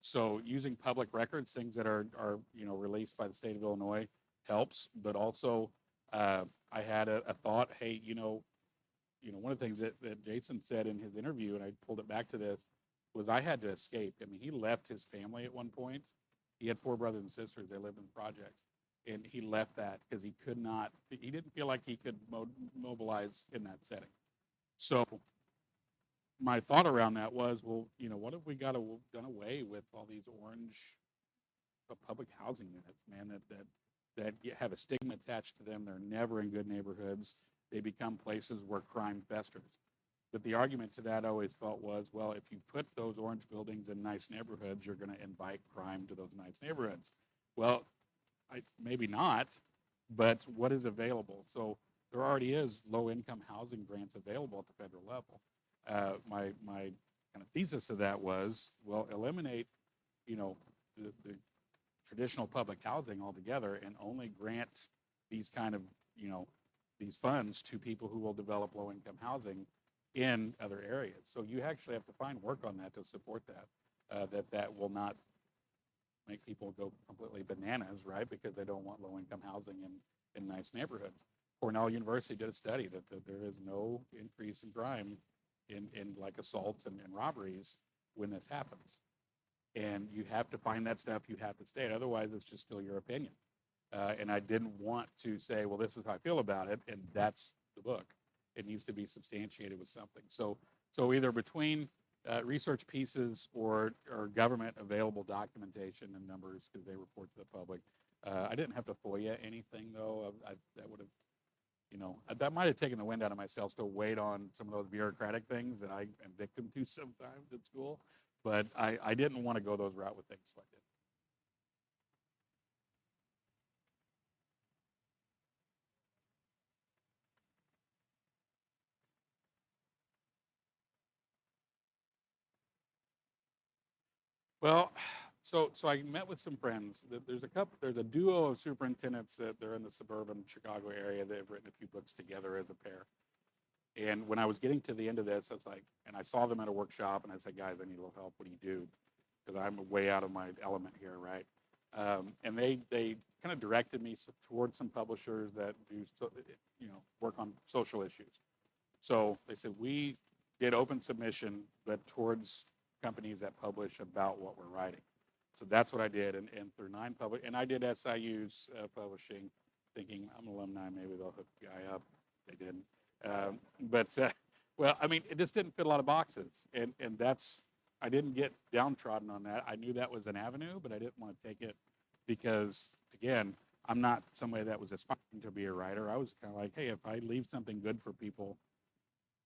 So using public records, things that are released by the state of Illinois helps, but also I had a thought, hey, one of the things that Jason said in his interview, and I pulled it back to this, was I had to escape. I mean, he left his family at one point. He had 4 brothers and sisters. They lived in the projects. And he left that because he didn't feel like he could mobilize in that setting. So my thought around that was, well, what if we done away with all these orange public housing units, man, that have a stigma attached to them. They're never in good neighborhoods. They become places where crime festers. But the argument to that I always felt was, well, if you put those orange buildings in nice neighborhoods, you're going to invite crime to those nice neighborhoods. Well, maybe not, but what is available? So there already is low-income housing grants available at the federal level. My kind of thesis of that was, well, eliminate, the traditional public housing altogether and only grant these kind of, these funds to people who will develop low-income housing in other areas. So you actually have to find work on that to support that, that will not make people go completely bananas, right? Because they don't want low-income housing in nice neighborhoods. Cornell University did a study that there is no increase in crime in like assaults and robberies when this happens. And you have to find that stuff, you have to state, otherwise it's just still your opinion. And I didn't want to say, well, this is how I feel about it, and that's the book. It needs to be substantiated with something. So either between research pieces or government available documentation and numbers, because they report to the public. I didn't have to FOIA anything, though. That would have, that might have taken the wind out of my sails to wait on some of those bureaucratic things that I am victim to sometimes at school. But I didn't want to go those route with things, so I did. Well, so I met with some friends. There's a duo of superintendents that they're in the suburban Chicago area that have written a few books together as a pair. And when I was getting to the end of this, I was like, and I saw them at a workshop, and I said, guys, I need a little help. What do you do? Because I'm way out of my element here, right? And they kind of directed me towards some publishers that do, work on social issues. So they said, we did open submission, but towards companies that publish about what we're writing. So that's what I did, and through 9 and I did SIU's publishing, thinking I'm an alumni, maybe they'll hook the guy up. They didn't. Well, I mean, it just didn't fit a lot of boxes, and that's, I didn't get downtrodden on that. I knew that was an avenue, but I didn't want to take it because, again, I'm not somebody that was aspiring to be a writer. I was kind of like, hey, if I leave something good for people,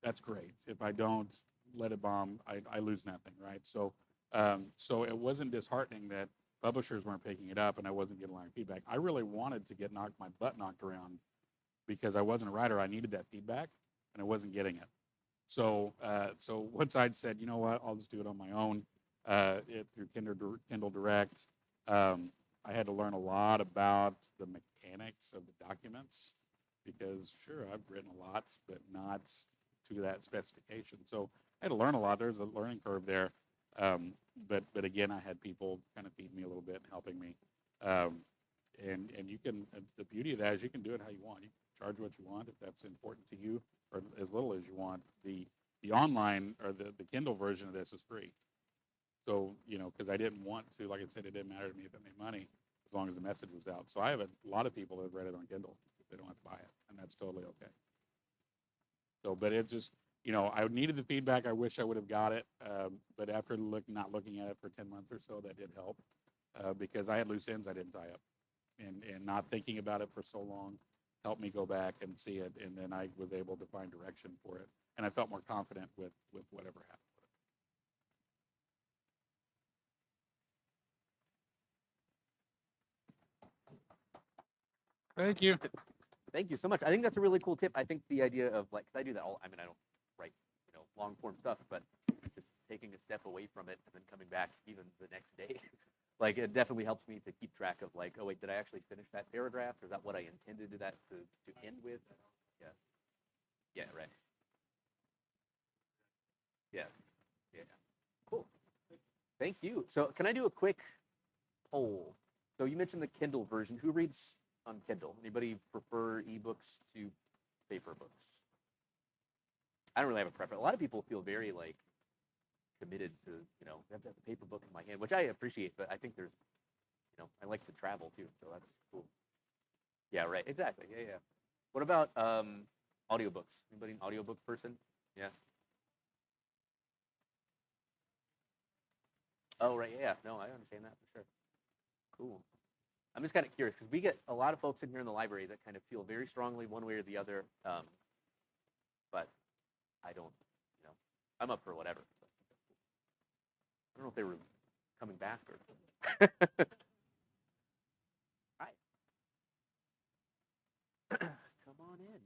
that's great. If I don't let it bomb, I lose nothing, right? So it wasn't disheartening that publishers weren't picking it up and I wasn't getting a lot of feedback. I really wanted to get my butt knocked around because I wasn't a writer. I needed that feedback and I wasn't getting it. So once I'd said, you know what, I'll just do it on my own through Kindle Direct, I had to learn a lot about the mechanics of the documents because, sure, I've written a lot, but not to that specification. So I had to learn a lot. There's a learning curve there. But again, I had people kind of feed me a little bit and helping me. And you can, the beauty of that is you can do it how you want. You can charge what you want if that's important to you, or as little as you want. The online or the Kindle version of this is free. So, because I didn't want to, like I said, it didn't matter to me if it made money as long as the message was out. So I have a lot of people that have read it on Kindle. They don't have to buy it, and that's totally okay. So, but it's just, I needed the feedback. I wish I would have got it. But after not looking at it for 10 months or so, that did help because I had loose ends I didn't tie up. And not thinking about it for so long helped me go back and see it. And then I was able to find direction for it. and I felt more confident with whatever happened. Thank you. Thank you so much. I think that's a really cool tip. I think the idea of like, 'cause I do that all. I mean, I don't write, long form stuff, but just taking a step away from it and then coming back even the next day, like it definitely helps me to keep track of like, oh wait, did I actually finish that paragraph? Or is that what I intended to end with? Yeah. Yeah. Right. Yeah. Yeah. Cool. Thank you. So can I do a quick poll? So you mentioned the Kindle version. Who reads on Kindle? Anybody prefer ebooks to paper books? I don't really have a preference. A lot of people feel very like committed to, I have to have a paper book in my hand, which I appreciate, but I think there's, I like to travel too, so that's cool. Yeah, right. Exactly. Yeah, yeah. What about audiobooks? Anybody an audiobook person? Yeah. Oh, right. Yeah. No, I understand that for sure. Cool. I'm just kind of curious because we get a lot of folks in here in the library that kind of feel very strongly one way or the other. But I don't, I'm up for whatever. I don't know if they were coming back or. Hi. Come on in.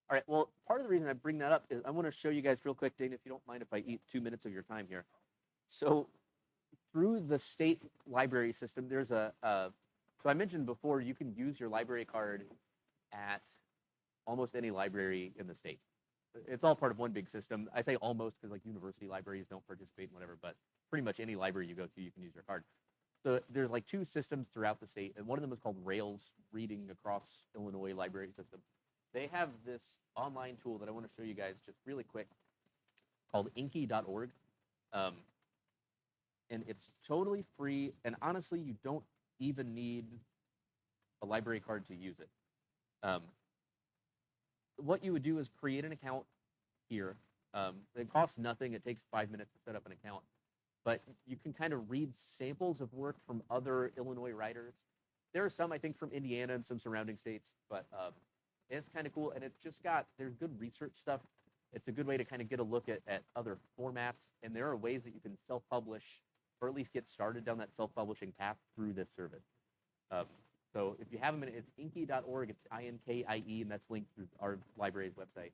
All right. Well, part of the reason I bring that up is I want to show you guys real quick, Dane, if you don't mind if I eat 2 minutes of your time here. So through the state library system, there's so I mentioned before, you can use your library card at almost any library in the state. It's all part of one big system. I say almost because like university libraries don't participate in whatever, but pretty much any library you go to, you can use your card. So there's like 2 systems throughout the state, and one of them is called Rails, Reading Across Illinois Library System. They have this online tool that I want to show you guys just really quick called Inky.org. And it's totally free. And honestly, you don't even need a library card to use it. What you would do is create an account here. It costs nothing. It takes 5 minutes to set up an account. But you can kind of read samples of work from other Illinois writers. There are some, I think, from Indiana and some surrounding states. But it's kind of cool. And it's just there's good research stuff. It's a good way to kind of get a look at other formats. And there are ways that you can self-publish or at least get started down that self-publishing path through this service. So if you have a minute, it's inky.org. It's INKIE, and that's linked through our library's website.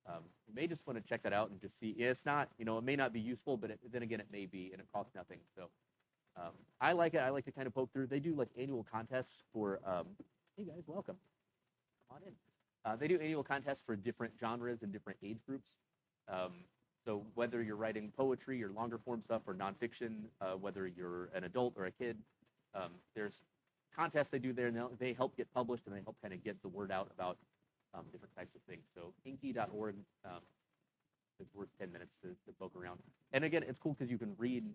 You may just want to check that out and just see. It's not, it may not be useful, but then again, it may be, and it costs nothing. So I like it. I like to kind of poke through. They do like annual contests for, hey guys, welcome. Come on in. They do annual contests for different genres and different age groups. So whether you're writing poetry or longer form stuff or nonfiction, whether you're an adult or a kid, there's contests they do there, and they help get published, and they help kind of get the word out about different types of things. So inky.org is worth 10 minutes to poke around. And again, it's cool because you can read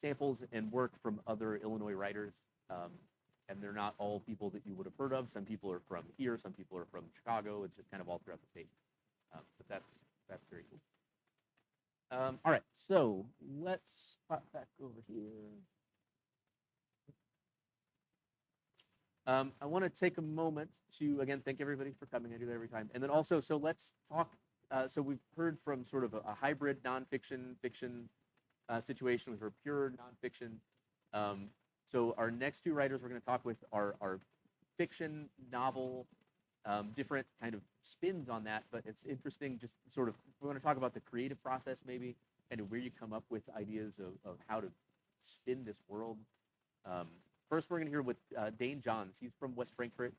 samples and work from other Illinois writers, and they're not all people that you would have heard of. Some people are from here, some people are from Chicago. It's just kind of all throughout the state. But that's very cool. All right, so let's pop back over here. I want to take a moment to, again, thank everybody for coming. I do that every time. And then also, so let's talk. So we've heard from sort of a hybrid nonfiction, fiction situation. We've heard pure nonfiction. So our next 2 writers we're going to talk with are fiction, novel, different kind of spins on that. But it's interesting, just sort of, we want to talk about the creative process maybe, and where you come up with ideas of how to spin this world. First, we're going to hear with Dane Johns. He's from West Frankfort.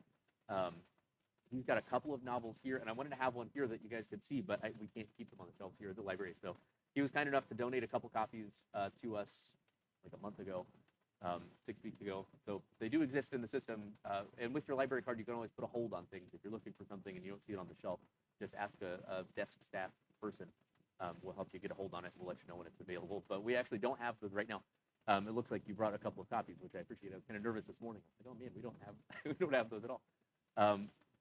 He's got a couple of novels here, and I wanted to have one here that you guys could see, but we can't keep them on the shelves here at the library. So he was kind enough to donate a couple copies to us like a month ago, 6 weeks ago. So they do exist in the system. And with your library card, you can always put a hold on things. If you're looking for something and you don't see it on the shelf, just ask a desk staff person. We'll help you get a hold on it. We'll let you know when it's available. But we actually don't have those right now. It looks like you brought a couple of copies, which I appreciate. I was kind of nervous this morning. I said, "Oh man, we don't have we don't have those at all."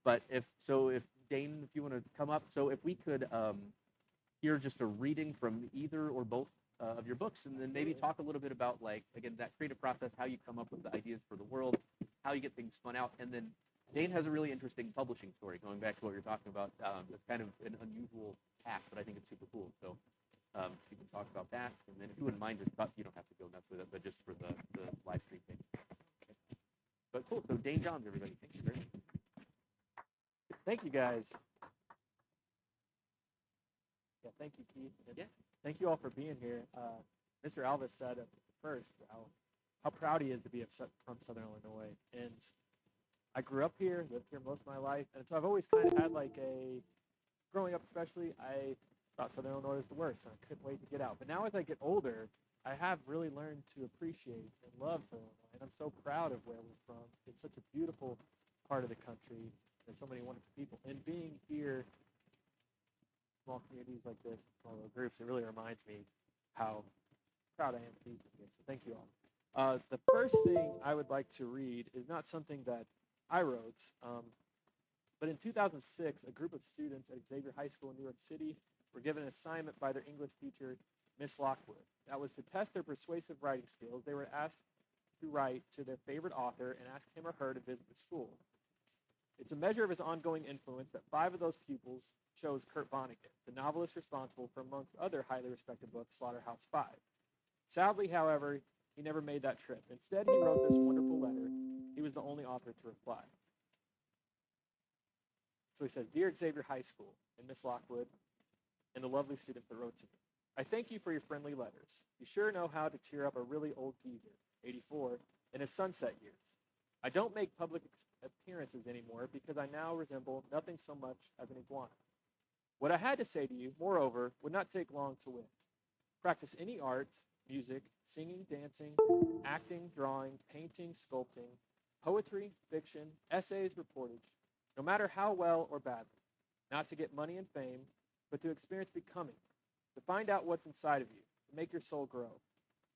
But if Dane, if you want to come up, so if we could hear just a reading from either or both of your books, and then maybe talk a little bit about, like, again, that creative process, how you come up with the ideas for the world, how you get things spun out, and then Dane has a really interesting publishing story, going back to what you're talking about. It's kind of an unusual path, but I think it's super cool. So you can talk about that, and then if you wouldn't mind, just you don't have to go nuts with it, but just for the live stream thing. Okay. But cool. So Dane Johns, everybody, thank you very much. Thank you, guys. Yeah, thank you, Keith. And Yeah. thank you all for being here. Mr. Alvis said at first how proud he is to be from Southern Illinois. And I grew up here, lived here most of my life. And so I've always kind of had like growing up especially, I thought Southern Illinois was the worst. And I couldn't wait to get out. But now as I get older, I have really learned to appreciate and love Southern Illinois. And I'm so proud of where we're from. It's such a beautiful part of the country. There's so many wonderful people. And being here, small communities like this, small little groups, it really reminds me how proud I am to be here. So thank you all. The first thing I would like to read is not something that I wrote, but in 2006, a group of students at Xavier High School in New York City were given an assignment by their English teacher, Miss Lockwood. That was to test their persuasive writing skills. They were asked to write to their favorite author and ask him or her to visit the school. It's a measure of his ongoing influence that 5 of those pupils chose Kurt Vonnegut, the novelist responsible for, amongst other highly respected books, Slaughterhouse-Five. Sadly, however, he never made that trip. Instead, he wrote this wonderful letter. He was the only author to reply. So he says, Dear Xavier High School and Miss Lockwood and the lovely students that wrote to me, I thank you for your friendly letters. You sure know how to cheer up a really old geezer, 84, in his sunset years. I don't make public appearances anymore because I now resemble nothing so much as an iguana. What I had to say to you, moreover, would not take long to wit. Practice any art, music, singing, dancing, acting, drawing, painting, sculpting, poetry, fiction, essays, reportage, no matter how well or badly, not to get money and fame, but to experience becoming, to find out what's inside of you, to make your soul grow.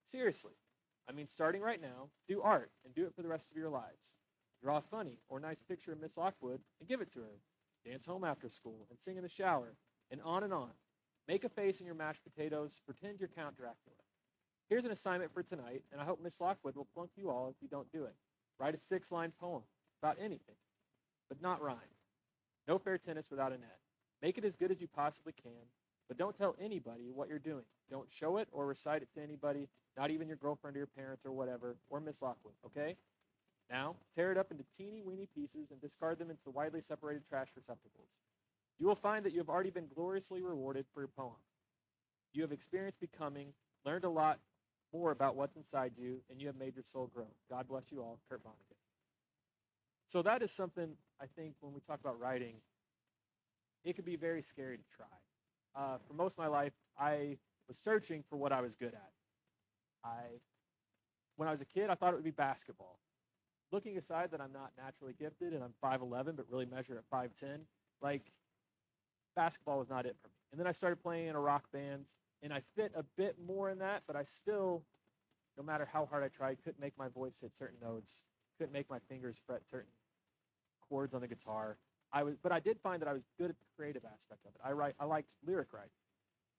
Seriously, I mean, starting right now, do art and do it for the rest of your lives. Draw a funny or nice picture of Miss Lockwood and give it to her. Dance home after school and sing in the shower, and on and on. Make a face in your mashed potatoes, pretend you're Count Dracula. Here's an assignment for tonight, and I hope Miss Lockwood will plunk you all if you don't do it. Write a 6-line poem about anything, but not rhyme. No fair tennis without a net. Make it as good as you possibly can, but don't tell anybody what you're doing. Don't show it or recite it to anybody, not even your girlfriend or your parents or whatever, or Miss Lockwood, okay? Now, tear it up into teeny-weeny pieces and discard them into widely separated trash receptacles. You will find that you have already been gloriously rewarded for your poem. You have experienced becoming, learned a lot more about what's inside you, and you have made your soul grow. God bless you all, Kurt Vonnegut. So that is something, I think, when we talk about writing, it can be very scary to try. For most of my life, I was searching for what I was good at. When I was a kid, I thought it would be basketball. Looking aside that I'm not naturally gifted and I'm 5'11", but really measure at 5'10", like, basketball was not it for me. And then I started playing in a rock band, and I fit a bit more in that, but I still, no matter how hard I tried, couldn't make my voice hit certain notes, couldn't make my fingers fret certain chords on the guitar. But I did find that I was good at the creative aspect of it. I liked lyric writing.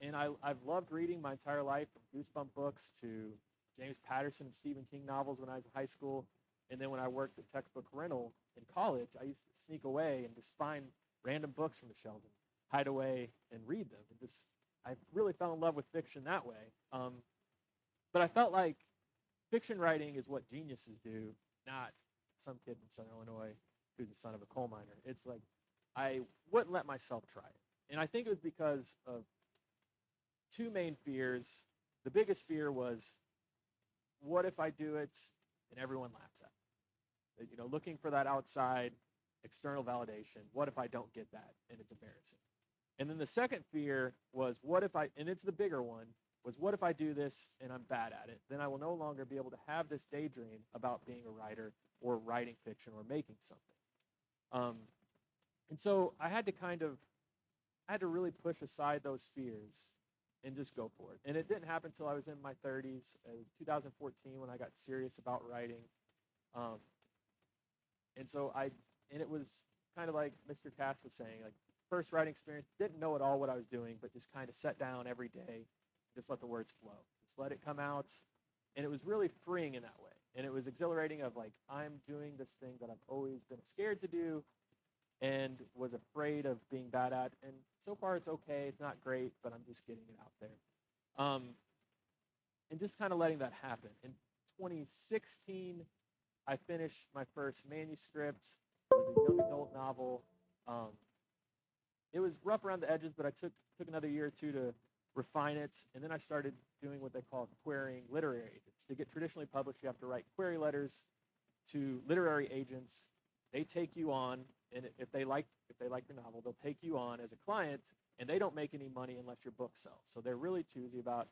And I've loved reading my entire life, from Goosebump books to James Patterson and Stephen King novels when I was in high school. And then when I worked at textbook rental in college, I used to sneak away and just find random books from the shelves and hide away and read them. And I really fell in love with fiction that way. But I felt like fiction writing is what geniuses do, not some kid from Southern Illinois who's the son of a coal miner. It's like I wouldn't let myself try it. And I think it was because of 2 main fears. The biggest fear was, what if I do it and everyone laughs at me? Looking for that outside external validation. What if I don't get that and it's embarrassing? And then the second fear was, and it's the bigger one, was what if I do this and I'm bad at it? Then I will no longer be able to have this daydream about being a writer or writing fiction or making something. And so I had to really push aside those fears and just go for it. And it didn't happen until I was in my 30s. It was 2014 when I got serious about writing. And it was kind of like Mr. Cass was saying, like, first writing experience, didn't know at all what I was doing, but just kind of sat down every day, just let the words flow. Just let it come out. And it was really freeing in that way. And it was exhilarating of like, I'm doing this thing that I've always been scared to do and was afraid of being bad at. And so far it's okay. It's not great, but I'm just getting it out there. And just kind of letting that happen. In 2016, I finished my first manuscript. It was a young adult novel. It was rough around the edges, but I took another year or two to refine it. And then I started doing what they call querying literary agents. To get traditionally published, you have to write query letters to literary agents. They take you on, and if they like your novel, they'll take you on as a client, and they don't make any money unless your book sells. So they're really choosy about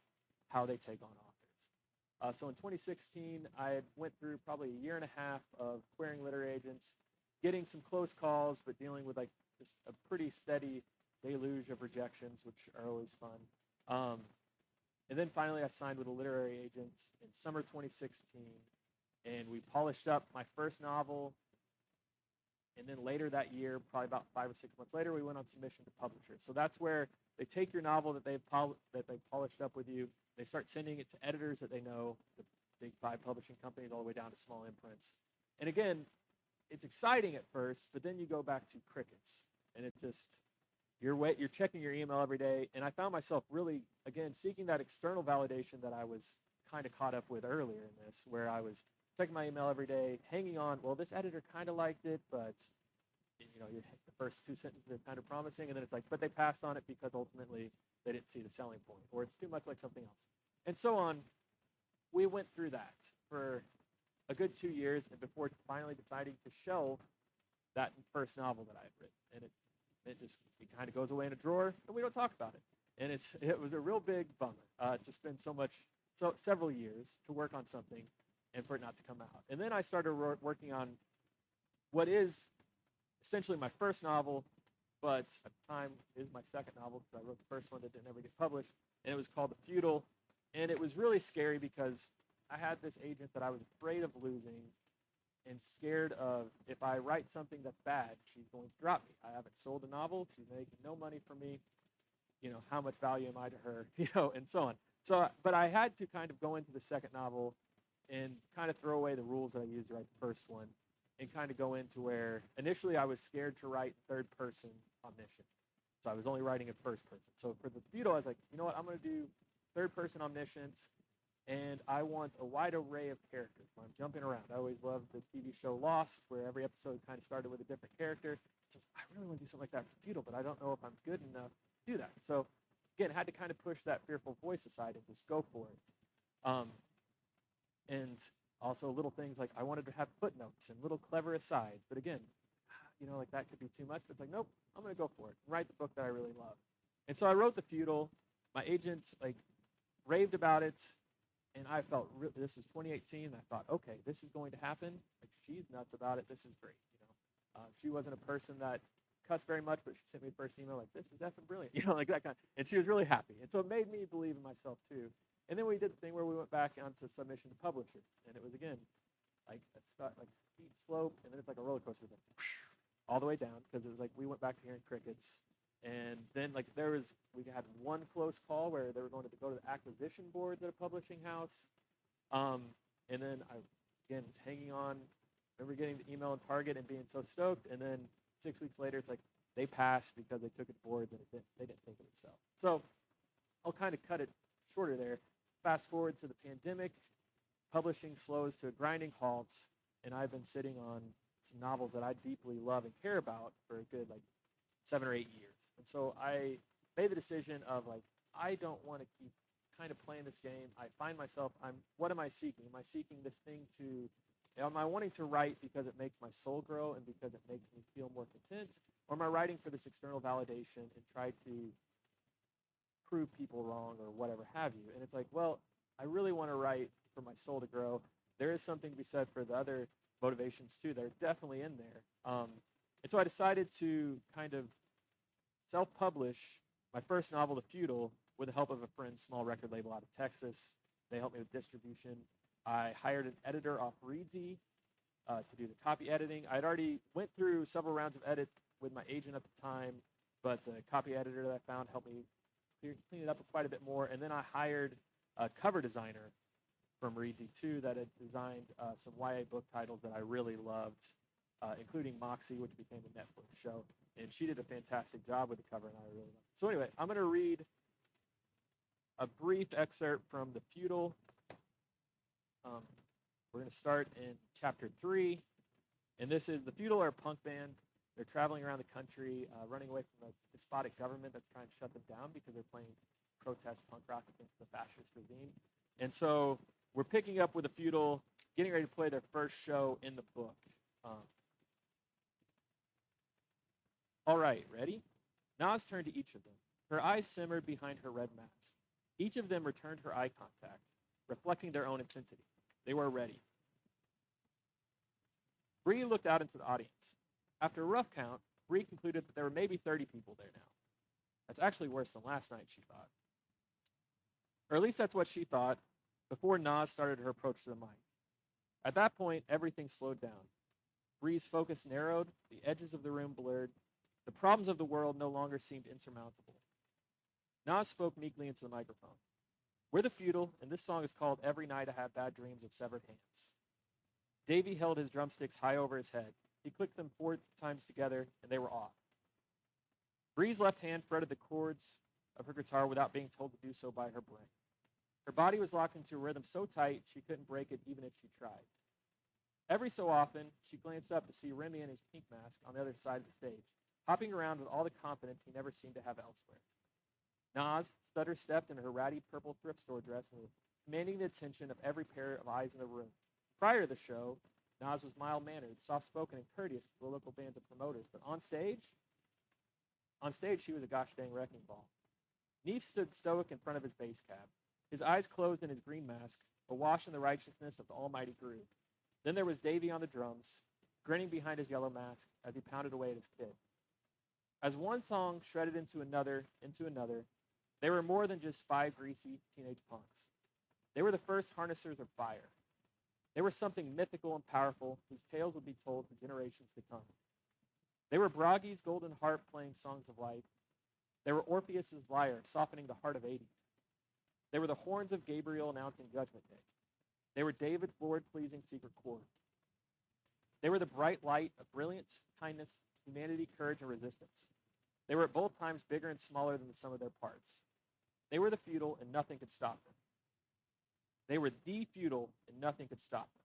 how they take on authors. So in 2016, I went through probably a year and a half of querying literary agents, getting some close calls, but dealing with like just a pretty steady deluge of rejections, which are always fun. And then finally, I signed with a literary agent in summer 2016, and we polished up my first novel. And then later that year, probably about 5 or 6 months later, we went on submission to publishers. So that's where they take your novel that they've polished up with you. They start sending it to editors that they know, the big 5 publishing companies, all the way down to small imprints. And again, it's exciting at first, but then you go back to crickets, and it just you're checking your email every day. And I found myself really, again, seeking that external validation that I was kind of caught up with earlier in this, where I was checking my email every day, hanging on. Well, this editor kind of liked it, but the first 2 sentences are kind of promising, and then it's like, but they passed on it because ultimately they didn't see the selling point, or it's too much like something else, and so on. We went through that for a good 2 years, and before finally deciding to shelve that first novel that I had written, and it kind of goes away in a drawer, and we don't talk about it. And it was a real big bummer to spend several years to work on something and for it not to come out. And then I started working on what is essentially my first novel, but at the time is my second novel because I wrote the first one that didn't ever get published, and it was called The Feudal. And it was really scary because I had this agent that I was afraid of losing and scared of, if I write something that's bad, she's going to drop me. I haven't sold a novel. She's making no money from me. How much value am I to her? And so on. So, but I had to kind of go into the second novel and kind of throw away the rules that I used to write the first one and kind of go into where initially I was scared to write third person omniscient. So I was only writing in first person. So for The Feudal, I was like, you know what, I'm going to do third person omniscience. And I want a wide array of characters when I'm jumping around. I always loved the TV show Lost, where every episode kind of started with a different character. So I really want to do something like that for Feudal, but I don't know if I'm good enough to do that. So again, had to kind of push that fearful voice aside and just go for it. And also little things like I wanted to have footnotes and little clever asides. But again, like that could be too much. But it's like, nope, I'm going to go for it and write the book that I really love. And so I wrote The Feudal. My agent raved about it. And I felt this was 2018. And I thought, okay, this is going to happen. Like, she's nuts about it. This is great. She wasn't a person that cussed very much, but she sent me the first email like, this is effing brilliant. Like that kind. And she was really happy. And so it made me believe in myself too. And then we did the thing where we went back onto submission to publishers, and it was again like a steep slope, and then it's like a roller coaster, it's like all the way down because it was like we went back to hearing crickets. And then we had one close call where they were going to go to the acquisition boards at a publishing house. And then I, again, was hanging on. I remember getting the email in Target and being so stoked. And then 6 weeks later, it's like they passed because they took it to boards and they didn't think it would sell. So I'll kind of cut it shorter there. Fast forward to the pandemic, publishing slows to a grinding halt. And I've been sitting on some novels that I deeply love and care about for a good 7 or 8 years. And so I made the decision of I don't want to keep kind of playing this game. I find myself, what am I seeking? Am I seeking this thing am I wanting to write because it makes my soul grow and because it makes me feel more content? Or am I writing for this external validation and try to prove people wrong or whatever have you? And it's like, well, I really want to write for my soul to grow. There is something to be said for the other motivations too. They're definitely in there. And so I decided to kind of self-publish my first novel, The Feudal, with the help of a friend's small record label out of Texas. They helped me with distribution. I hired an editor off Reedsy to do the copy editing. I'd already went through several rounds of edit with my agent at the time, but the copy editor that I found helped me clean it up quite a bit more. And then I hired a cover designer from Reedsy too that had designed some YA book titles that I really loved, including Moxie, which became a Netflix show. And she did a fantastic job with the cover, and I really loved it. So anyway, I'm going to read a brief excerpt from The Feudal. We're going to start in chapter 3. And this is The Feudal are a punk band. They're traveling around the country, running away from a despotic government that's trying to shut them down because they're playing protest punk rock against the fascist regime. And so we're picking up with The Feudal, getting ready to play their first show in the book. All right, ready? Nas turned to each of them. Her eyes simmered behind her red mask. Each of them returned her eye contact, reflecting their own intensity. They were ready. Bree looked out into the audience. After a rough count, Bree concluded that there were maybe 30 people there now. That's actually worse than last night, she thought. Or at least that's what she thought before Nas started her approach to the mic. At that point, everything slowed down. Bree's focus narrowed, the edges of the room blurred. The problems of the world no longer seemed insurmountable. Nas spoke meekly into the microphone. We're The Feudal, and this song is called Every Night I Have Bad Dreams of Severed Hands. Davey held his drumsticks high over his head. He clicked them 4 times together, and they were off. Bree's left hand fretted the chords of her guitar without being told to do so by her brain. Her body was locked into a rhythm so tight she couldn't break it even if she tried. Every so often, she glanced up to see Remy in his pink mask on the other side of the stage, hopping around with all the confidence he never seemed to have elsewhere. Nas stutter-stepped in her ratty purple thrift store dress and was commanding the attention of every pair of eyes in the room. Prior to the show, Nas was mild-mannered, soft-spoken, and courteous to the local bands and promoters, but on stage, she was a gosh-dang wrecking ball. Neef stood stoic in front of his bass cab, his eyes closed in his green mask, awash in the righteousness of the almighty groove. Then there was Davey on the drums, grinning behind his yellow mask as he pounded away at his kit. As one song shredded into another, they were more than just 5 greasy teenage punks. They were the first harnessers of fire. They were something mythical and powerful whose tales would be told for generations to come. They were Broggy's golden harp playing songs of life. They were Orpheus's lyre softening the heart of 80s. They were the horns of Gabriel announcing Judgment Day. They were David's Lord-pleasing secret chord. They were the bright light of brilliance, kindness, humanity, courage, and resistance. They were at both times bigger and smaller than the sum of their parts. They were The Feudal, and nothing could stop them. They were The Feudal, and nothing could stop them.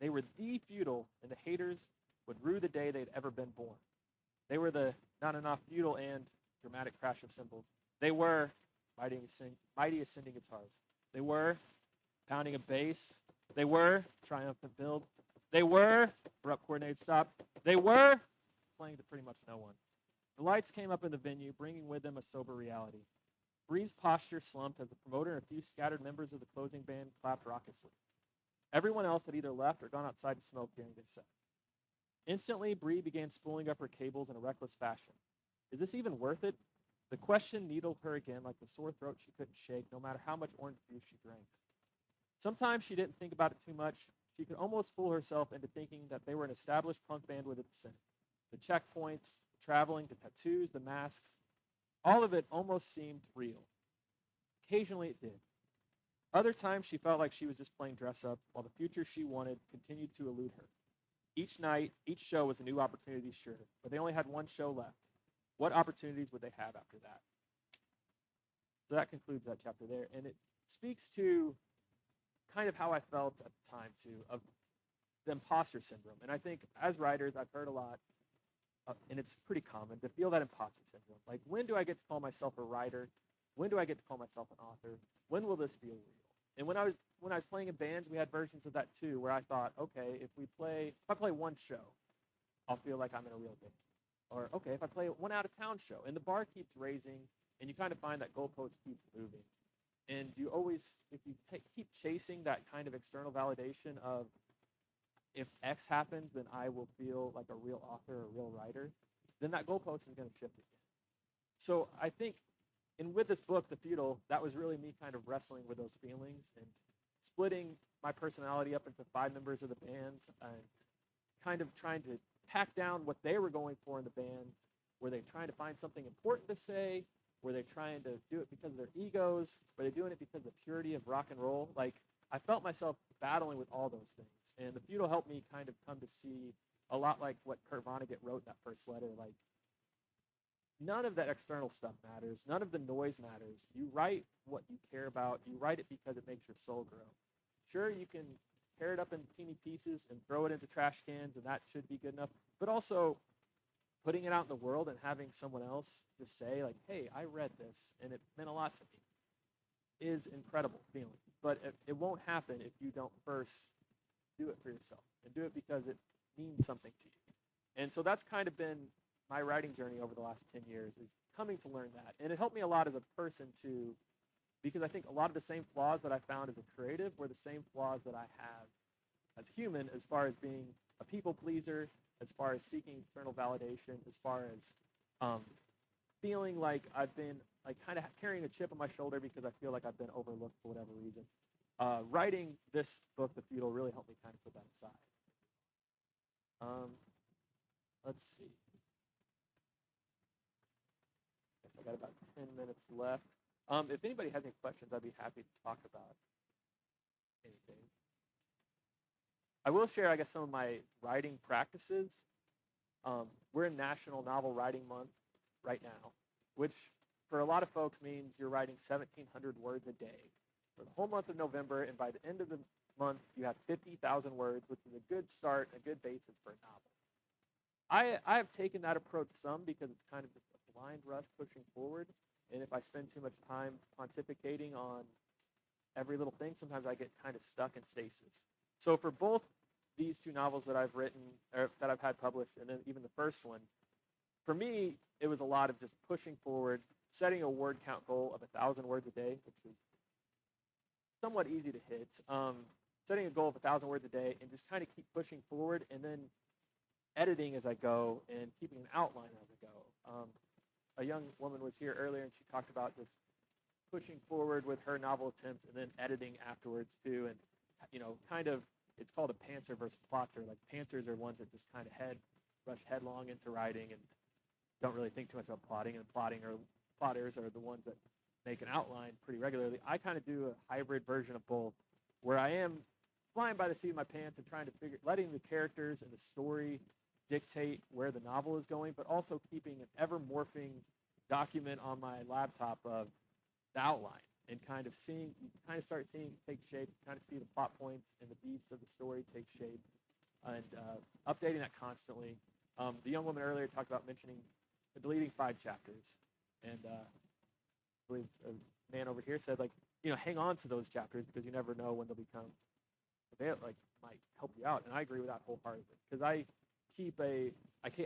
They were The Feudal, and the haters would rue the day they'd ever been born. They were the not enough feudal and dramatic crash of cymbals. They were mighty ascending guitars. They were pounding a bass. They were triumphant build. They were abrupt coordinated stop. They were playing to pretty much no one. The lights came up in the venue, bringing with them a sober reality. Bree's posture slumped as the promoter and a few scattered members of the closing band clapped raucously. Everyone else had either left or gone outside to smoke during their set. Instantly, Bree began spooling up her cables in a reckless fashion. Is this even worth it? The question needled her again like the sore throat she couldn't shake, no matter how much orange juice she drank. Sometimes she didn't think about it too much. She could almost fool herself into thinking that they were an established punk band with a descent. The checkpoints, the traveling, the tattoos, the masks, all of it almost seemed real. Occasionally it did. Other times she felt like she was just playing dress up, while the future she wanted continued to elude her. Each night, each show was a new opportunity, sure, but they only had one show left. What opportunities would they have after that? So that concludes that chapter there, and it speaks to kind of how I felt at the time, too, of the imposter syndrome. And I think as writers, I've heard a lot, and it's pretty common, to feel that imposter syndrome. Like, when do I get to call myself a writer? When do I get to call myself an author? When will this feel real? And when I was playing in bands, we had versions of that too, where I thought, okay, if I play one show, I'll feel like I'm in a real band. Or okay, if I play one out of town show, and the bar keeps raising, and you kind of find that goalpost keeps moving, and you always, if you keep chasing that kind of external validation of, if X happens, then I will feel like a real author, or a real writer, then that goalpost is going to shift again. So I think. And with this book, The Feudal, that was really me kind of wrestling with those feelings and splitting my personality up into 5 members of the band and kind of trying to pack down what they were going for in the band. Were they trying to find something important to say? Were they trying to do it because of their egos? Were they doing it because of the purity of rock and roll? Like, I felt myself battling with all those things. And the feudal helped me kind of come to see a lot like what Kurt Vonnegut wrote in that first letter. Like, none of that external stuff matters. None of the noise matters. You write what you care about. You write it because it makes your soul grow. Sure, you can tear it up in teeny pieces and throw it into trash cans, and that should be good enough. But also, putting it out in the world and having someone else just say, like, hey, I read this, and it meant a lot to me, is incredible feeling. But it won't happen if you don't first do it for yourself and do it because it means something to you. And so that's kind of been my writing journey over the last 10 years, is coming to learn that. And it helped me a lot as a person too, because I think a lot of the same flaws that I found as a creative were the same flaws that I have as a human, as far as being a people pleaser, as far as seeking external validation, as far as feeling like I've been like kind of carrying a chip on my shoulder because I feel like I've been overlooked for whatever reason. Writing this book, The Feudal, really helped me kind of put that aside. Let's see. I got about 10 minutes left. If anybody has any questions, I'd be happy to talk about anything. I will share, I guess, some of my writing practices. We're in National Novel Writing Month right now, which for a lot of folks means you're writing 1,700 words a day for the whole month of November, and by the end of the month, you have 50,000 words, which is a good start, a good basis for a novel. I have taken that approach some because it's kind of just a blind rush pushing forward, and if I spend too much time pontificating on every little thing, sometimes I get kind of stuck in stasis. So for both these two novels that I've written, or that I've had published, and then even the first one, for me, it was a lot of just pushing forward, setting a word count goal of 1,000 words a day, which is somewhat easy to hit. Setting a goal of 1,000 words a day and just kind of keep pushing forward, and then editing as I go and keeping an outline as I go. A young woman was here earlier, and she talked about just pushing forward with her novel attempts and then editing afterwards too. And, you know, kind of, it's called a pantser versus plotter. Like, pantsers are ones that just kind of rush headlong into writing and don't really think too much about plotting, and plotters are the ones that make an outline pretty regularly. I kind of do a hybrid version of both, where I am flying by the seat of my pants and trying to letting the characters and the story dictate where the novel is going, but also keeping an ever-morphing document on my laptop of the outline, and kind of start seeing it take shape, kind of see the plot points and the beats of the story take shape, and updating that constantly. The young woman earlier talked about deleting 5 chapters, and I believe a man over here said, like, you know, hang on to those chapters because you never know when they'll become available, like, might help you out. And I agree with that wholeheartedly, because I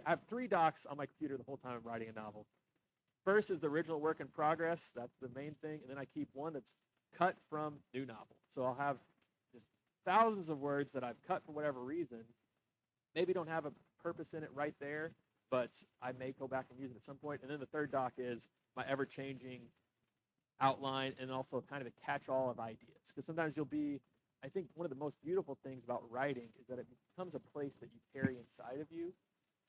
have 3 docs on my computer the whole time I'm writing a novel. First is the original work in progress. That's the main thing. And then I keep one that's cut from new novel. So I'll have just thousands of words that I've cut for whatever reason. Maybe don't have a purpose in it right there, but I may go back and use it at some point. And then the third doc is my ever-changing outline, and also kind of a catch-all of ideas. Because sometimes I think one of the most beautiful things about writing is that it becomes a place that you carry inside of you,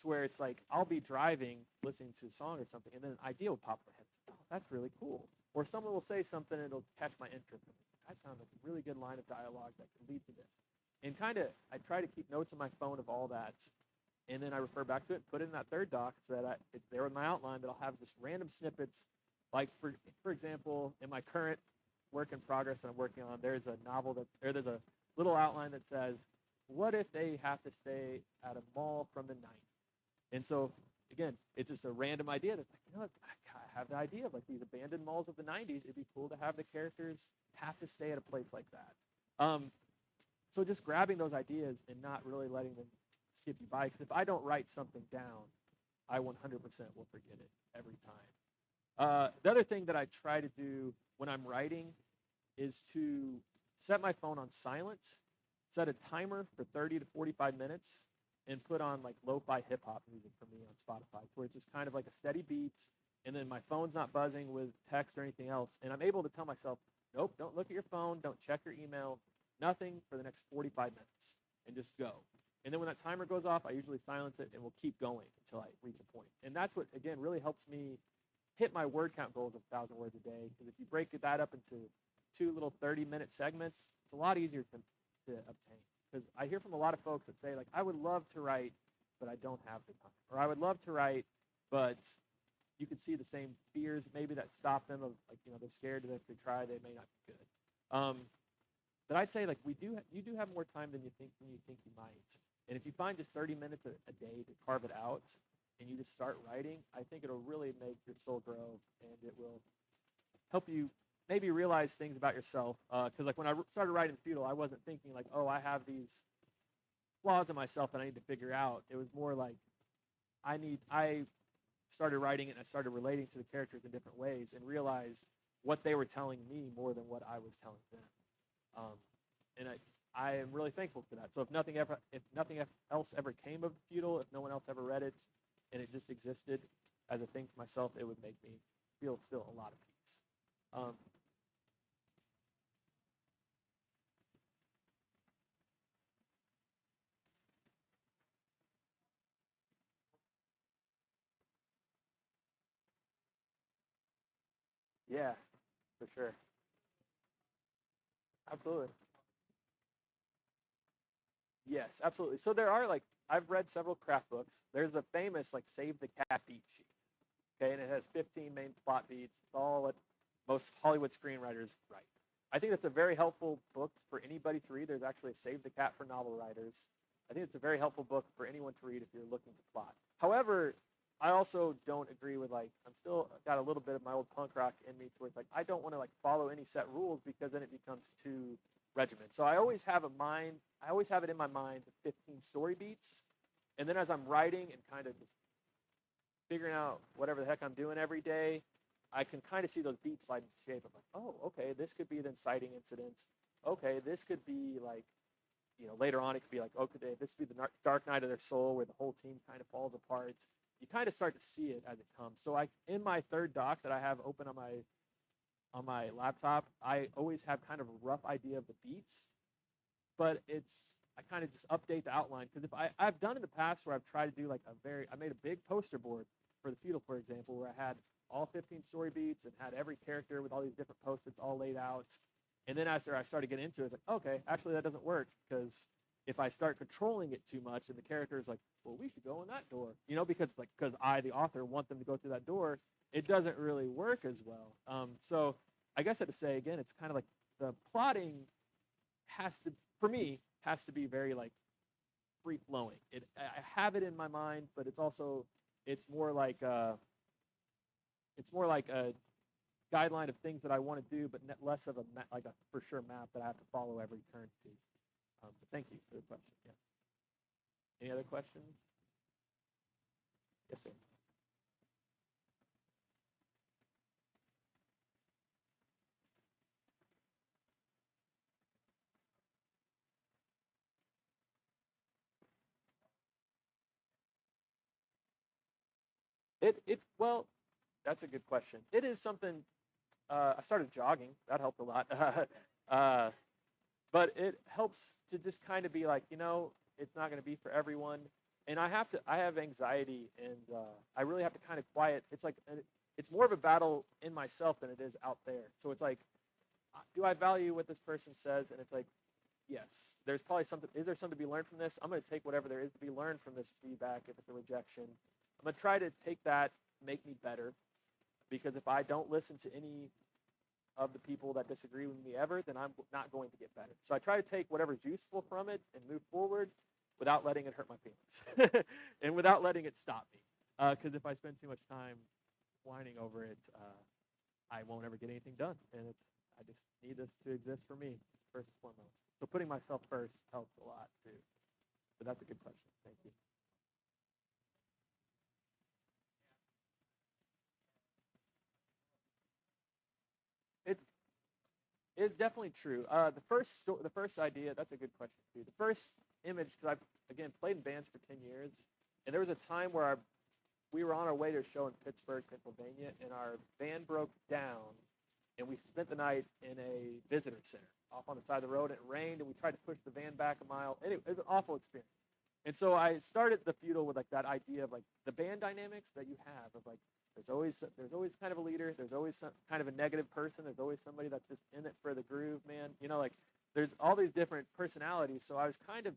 to where it's like, I'll be driving, listening to a song or something, and then an idea will pop in my head. Oh, that's really cool. Or someone will say something, and it'll catch my interest. That sounds like a really good line of dialogue that could lead to this. And kind of, I try to keep notes on my phone of all that, and then I refer back to it, put it in that third doc, so that it's there with my outline, that I'll have just random snippets. Like, for example, in my current work in progress that I'm working on, there's a little outline that says, what if they have to stay at a mall from the 90s? And so, again, it's just a random idea that's like, you know what, I have the idea of like these abandoned malls of the 90s. It'd be cool to have the characters have to stay at a place like that. So just grabbing those ideas and not really letting them skip you by. Because if I don't write something down, I 100% will forget it every time. The other thing that I try to do when I'm writing is to set my phone on silent, set a timer for 30 to 45 minutes, and put on like lo-fi hip-hop music for me on Spotify, where it's just kind of like a steady beat, and then my phone's not buzzing with text or anything else, and I'm able to tell myself, nope, don't look at your phone, don't check your email, nothing for the next 45 minutes, and just go. And then when that timer goes off, I usually silence it, and we'll keep going until I reach a point. And that's what, again, really helps me hit my word count goals of 1,000 words a day, because if you break that up into 2 little 30-minute segments, it's a lot easier to obtain. Because I hear from a lot of folks that say, like, I would love to write, but I don't have the time. Or I would love to write, but you can see the same fears maybe that stop them of, like, they're scared that if they try, they may not be good. But I'd say, like, you do have more time than you think you might. And if you find just 30 minutes a day to carve it out and you just start writing, I think it'll really make your soul grow, and it will help you maybe realize things about yourself. Because like when I started writing Feudal, I wasn't thinking like, oh, I have these flaws in myself that I need to figure out. It was more like I started writing it and I started relating to the characters in different ways and realized what they were telling me more than what I was telling them. And I am really thankful for that. So if nothing else ever came of Feudal, if no one else ever read it, and it just existed as a thing for myself, it would make me feel still a lot of peace. Yeah, for sure. Absolutely. Yes, absolutely. So there are, like, I've read several craft books. There's the famous like Save the Cat beat sheet. Okay, and it has 15 main plot beats. It's all what most Hollywood screenwriters write. I think that's a very helpful book for anybody to read. There's actually a Save the Cat for novel writers. I think it's a very helpful book for anyone to read if you're looking to plot. However, I also don't agree with, like, I'm still got a little bit of my old punk rock in me to where it's like I don't want to like follow any set rules because then it becomes too regimented. So I always have it in my mind 15 story beats, and then as I'm writing and kind of just figuring out whatever the heck I'm doing every day, I can kind of see those beats slide into shape. I'm like, oh, okay, this could be the inciting incident. Okay, this could be like, later on it could be like, okay, this could be the dark night of their soul where the whole team kind of falls apart. You kind of start to see it as it comes. So in my third doc that I have open on my laptop, I always have kind of a rough idea of the beats, but I kind of just update the outline because I've done in the past where I've tried to do like I made a big poster board for the Feudal, for example, where I had all 15 story beats and had every character with all these different post-its all laid out. And then after I started getting into it, it's like, okay, actually that doesn't work because if I start controlling it too much and the character is like, well, we should go in that door, because I, the author, want them to go through that door, it doesn't really work as well. So I guess I have to say, again, it's kind of like the plotting for me, has to be very like free flowing. I have it in my mind, but it's more like a guideline of things that I want to do, but less of a for sure map that I have to follow every turn to. But thank you for the question. Yeah. Any other questions? Yes, sir. Well, that's a good question. It is something. I started jogging. That helped a lot. But it helps to just kind of be like, it's not going to be for everyone. And I have anxiety, and I really have to kind of quiet. It's more of a battle in myself than it is out there. So it's like, do I value what this person says? And it's like, yes, there's probably something. Is there something to be learned from this? I'm going to take whatever there is to be learned from this feedback. If it's a rejection, I'm going to try to take that, make me better. Because if I don't listen to any of the people that disagree with me ever, then I'm not going to get better. So I try to take whatever's useful from it and move forward without letting it hurt my feelings and without letting it stop me. Because if I spend too much time whining over it, I won't ever get anything done. And I just need this to exist for me, first and foremost. So putting myself first helps a lot too. But that's a good question. Thank you. It's definitely true. The first idea, that's a good question too. The first image, because I've again played in bands for 10 years, and there was a time where we were on our way to a show in Pittsburgh, Pennsylvania, and our van broke down, and we spent the night in a visitor center off on the side of the road. And it rained, and we tried to push the van back a mile. Anyway, it was an awful experience. And so I started the Feudal with like that idea of like the band dynamics that you have of like there's always kind of a leader. There's always some kind of a negative person. There's always somebody that's just in it for the groove, man. You know, like there's all these different personalities. So I was kind of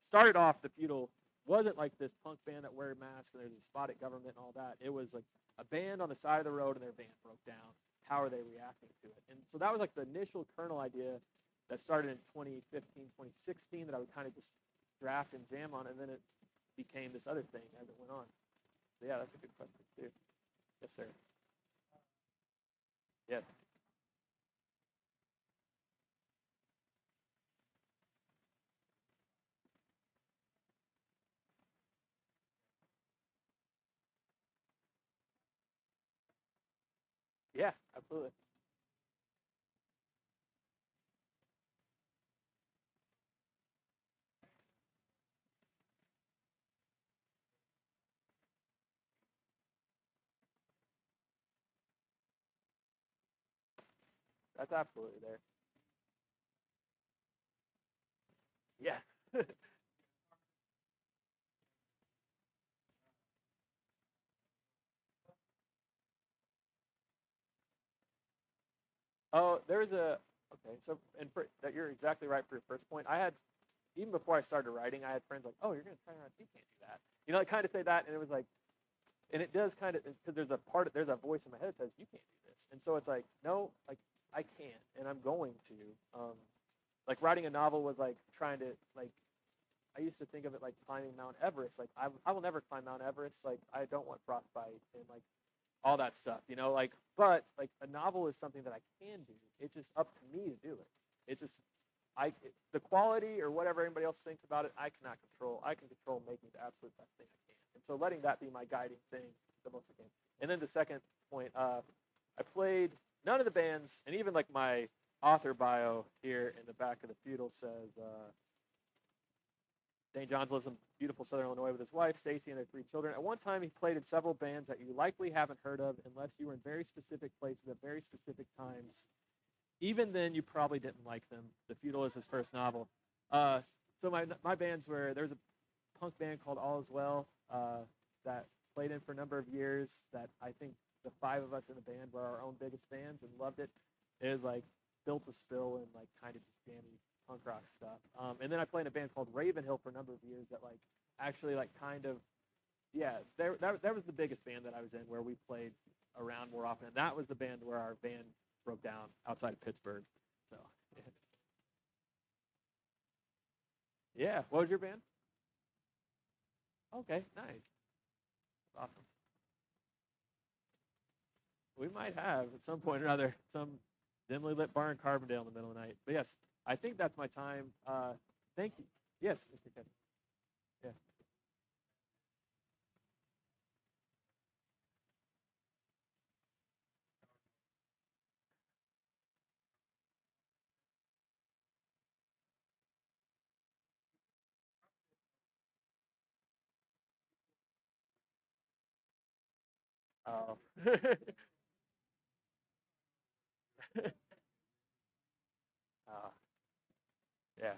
started off the Feudal wasn't like this punk band that wear masks and there's a spot at government and all that. It was like a band on the side of the road and their van broke down. How are they reacting to it? And so that was like the initial kernel idea that started in 2015, 2016 that I would kind of just draft and jam on, and then it became this other thing as it went on. So yeah, that's a good question too. Yes, sir. Yes. Yeah, absolutely. That's absolutely there. Yes. Oh, there's a okay. So, and that you're exactly right for your first point. I had even before I started writing, I had friends like, "Oh, you're gonna try around. You can't do that." You know, I kind of say that, and it was like, and it does kind of because there's a voice in my head that says you can't do this, and so it's like, no, like I can't, and I'm going to. Like writing a novel was like trying to like I used to think of it like climbing Mount Everest. Like I will never climb Mount Everest. Like I don't want frostbite and like all that stuff, you know, like, but like a novel is something that I can do. It's just up to me to do it. It's just, the quality or whatever anybody else thinks about it, I cannot control. I can control making the absolute best thing I can. And so letting that be my guiding thing the most I can. And then the second point, I played none of the bands, and even like my author bio here in the back of the Feudal says, Dane Johns lives in beautiful Southern Illinois with his wife, Stacy, and their 3 children. At one time, he played in several bands that you likely haven't heard of unless you were in very specific places at very specific times. Even then, you probably didn't like them. The Feudal is his first novel. So my bands were, there's a punk band called All Is Well that played in for a number of years that I think the 5 of us in the band were our own biggest fans and loved it. It was like built to spill and like kind of just jammy punk rock stuff. And then I played in a band called Ravenhill for a number of years that like actually like kind of, yeah, that was the biggest band that I was in where we played around more often. And that was the band where our van broke down outside of Pittsburgh. So yeah, what was your band? Okay, nice, awesome. We might have at some point or another some dimly lit bar in Carbondale in the middle of the night. But yes, I think that's my time. Thank you. Yes, Mr. Kevin. Yeah. Oh. uh, yeah.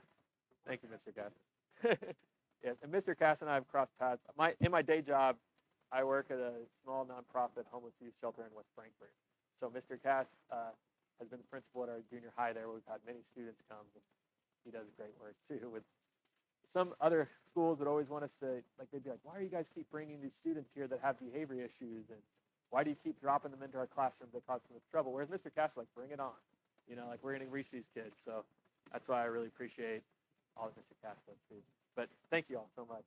Thank you, Mr. Cass. Yes, and Mr. Cass and I have crossed paths. In my day job, I work at a small nonprofit homeless youth shelter in West Frankfort. So Mr. Cass has been the principal at our junior high there. We've had many students come. And he does great work too. With some other schools would always want us to like they'd be like, why are you guys keep bringing these students here that have behavior issues, and why do you keep dropping them into our classrooms that cause so much trouble? Whereas Mr. Cass like, bring it on. You know, like we're going to reach these kids. So that's why I really appreciate all that Mr. Cass does too. But thank you all so much.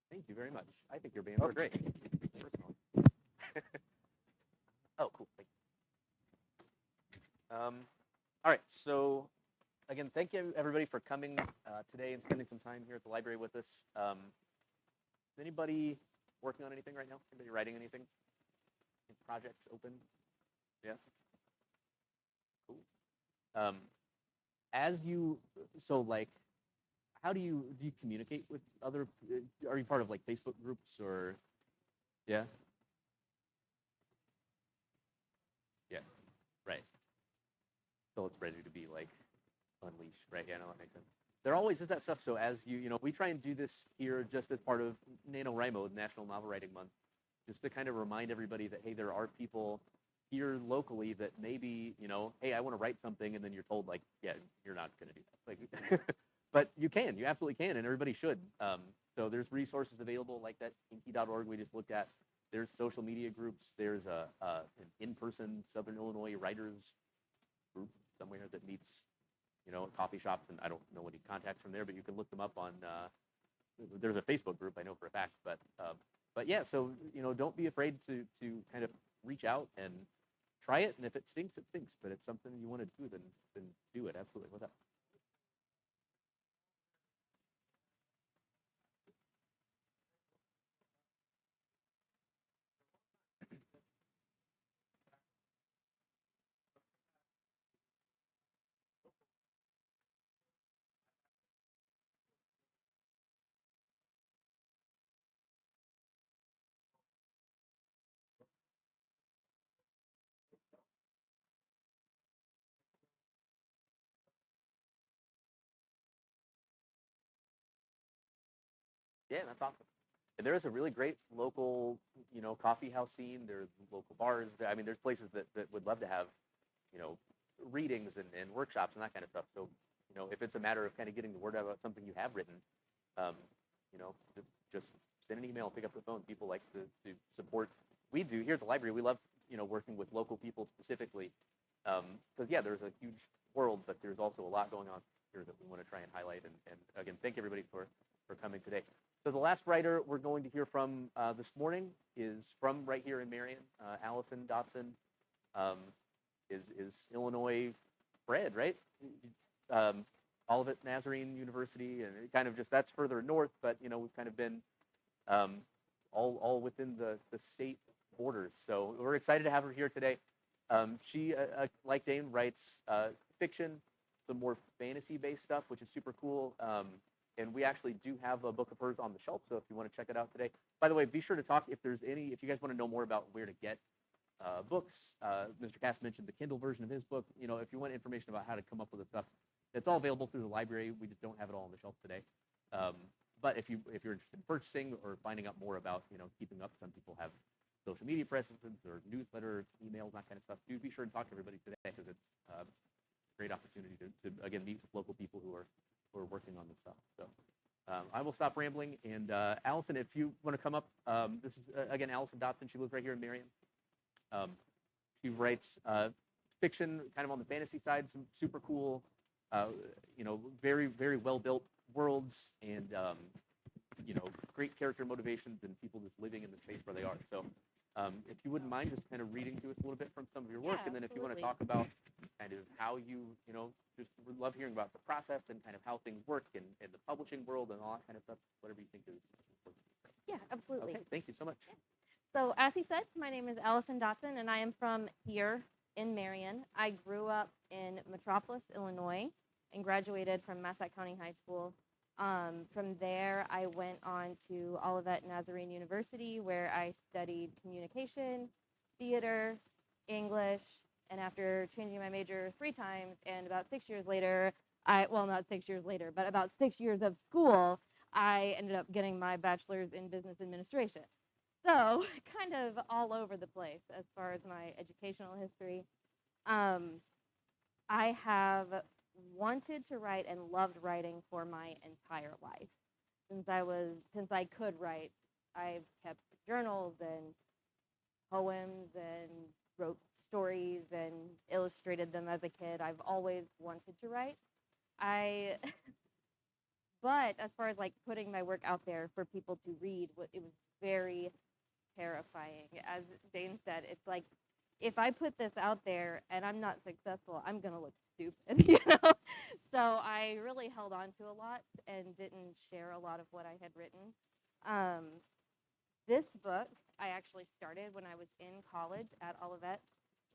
Thank you very much. I think your bands were great. Personally. Oh, cool. Thank you. All right. So, again, thank you everybody for coming today and spending some time here at the library with us. Is anybody working on anything right now? Anybody writing anything? Any projects open? Yeah. Cool. So like, how do you communicate with other? Are you part of like Facebook groups or? Yeah. Yeah. Right. So it's ready to be like unleashed, right? Yeah, no, that makes sense. there always is that stuff. So as you know, we try and do this here just as part of NaNoWriMo, National Novel Writing Month, just to kind of remind everybody that, hey, there are people here locally that maybe, you know, hey, I want to write something, and then you're told, like, yeah, you're not going to do that. Like, but you absolutely can, and everybody should. So there's resources available like that kinky.org we just looked at. There's social media groups. There's an in-person Southern Illinois writers group somewhere that meets, you know, at coffee shops, and I don't know any contacts from there, but you can look them up on. There's a Facebook group I know for a fact, but yeah, so you know, don't be afraid to kind of reach out and try it, and if it stinks, it stinks. But if it's something you want to do, then do it. Absolutely. What's up? Yeah, that's awesome. And there is a really great local, you know, coffee house scene. There's local bars. I mean, there's places that would love to have, you know, readings and workshops and that kind of stuff. So, you know, if it's a matter of kind of getting the word out about something you have written, you know, just send an email, pick up the phone. People like to support. We do here at the library. We love, you know, working with local people specifically, because yeah, there's a huge world, but there's also a lot going on here that we want to try and highlight. And again, thank everybody for coming today. So the last writer we're going to hear from this morning is from right here in Marion. Allison Dotson is Illinois bred, right? Olivet Nazarene University, and it kind of just, that's further north, but you know, we've kind of been all within the state borders. So we're excited to have her here today. She, like Dane, writes fiction, some more fantasy-based stuff, which is super cool. And we actually do have a book of hers on the shelf, so if you want to check it out today. By the way, be sure to talk if you guys want to know more about where to get books. Mr. Cass mentioned the Kindle version of his book. You know, if you want information about how to come up with the stuff, it's all available through the library. We just don't have it all on the shelf today. But if you're interested in purchasing or finding out more about, you know, keeping up, some people have social media presence or newsletter, emails, that kind of stuff. Do be sure to talk to everybody today, because it's a great opportunity to again meet with local people who are working on this stuff. So I will stop rambling. And Allison, if you want to come up, this is again Allison Dotson. She lives right here in Marion. She writes fiction, kind of on the fantasy side, some super cool, you know, very, very well built worlds, and you know, great character motivations and people just living in the space where they are. So if you wouldn't mind just kind of reading to us a little bit from some of your work, Yeah, and then if you want to absolutely. talk about kind of how you know, just would love hearing about the process and kind of how things work in the publishing world and all that kind of stuff, whatever you think is important. Yeah, absolutely. Okay, thank you so much. So as he said, my name is Allison Dotson, and I am from here in Marion. I grew up in Metropolis, Illinois, and graduated from Massac County High School. From there, I went on to Olivet Nazarene University, where I studied communication, theater, English, and after changing my major 3 times, and about 6 years later, not 6 years later, but about 6 years of school, I ended up getting my bachelor's in business administration. So kind of all over the place as far as my educational history. I have wanted to write and loved writing for my entire life. Since I could write, I've kept journals and poems and wrote stories and illustrated them as a kid. I've always wanted to write. But as far as like putting my work out there for people to read, it was very terrifying. As Dane said, it's like, if I put this out there and I'm not successful, I'm gonna look stupid, you know? So I really held on to a lot and didn't share a lot of what I had written. This book I actually started when I was in college at Olivet.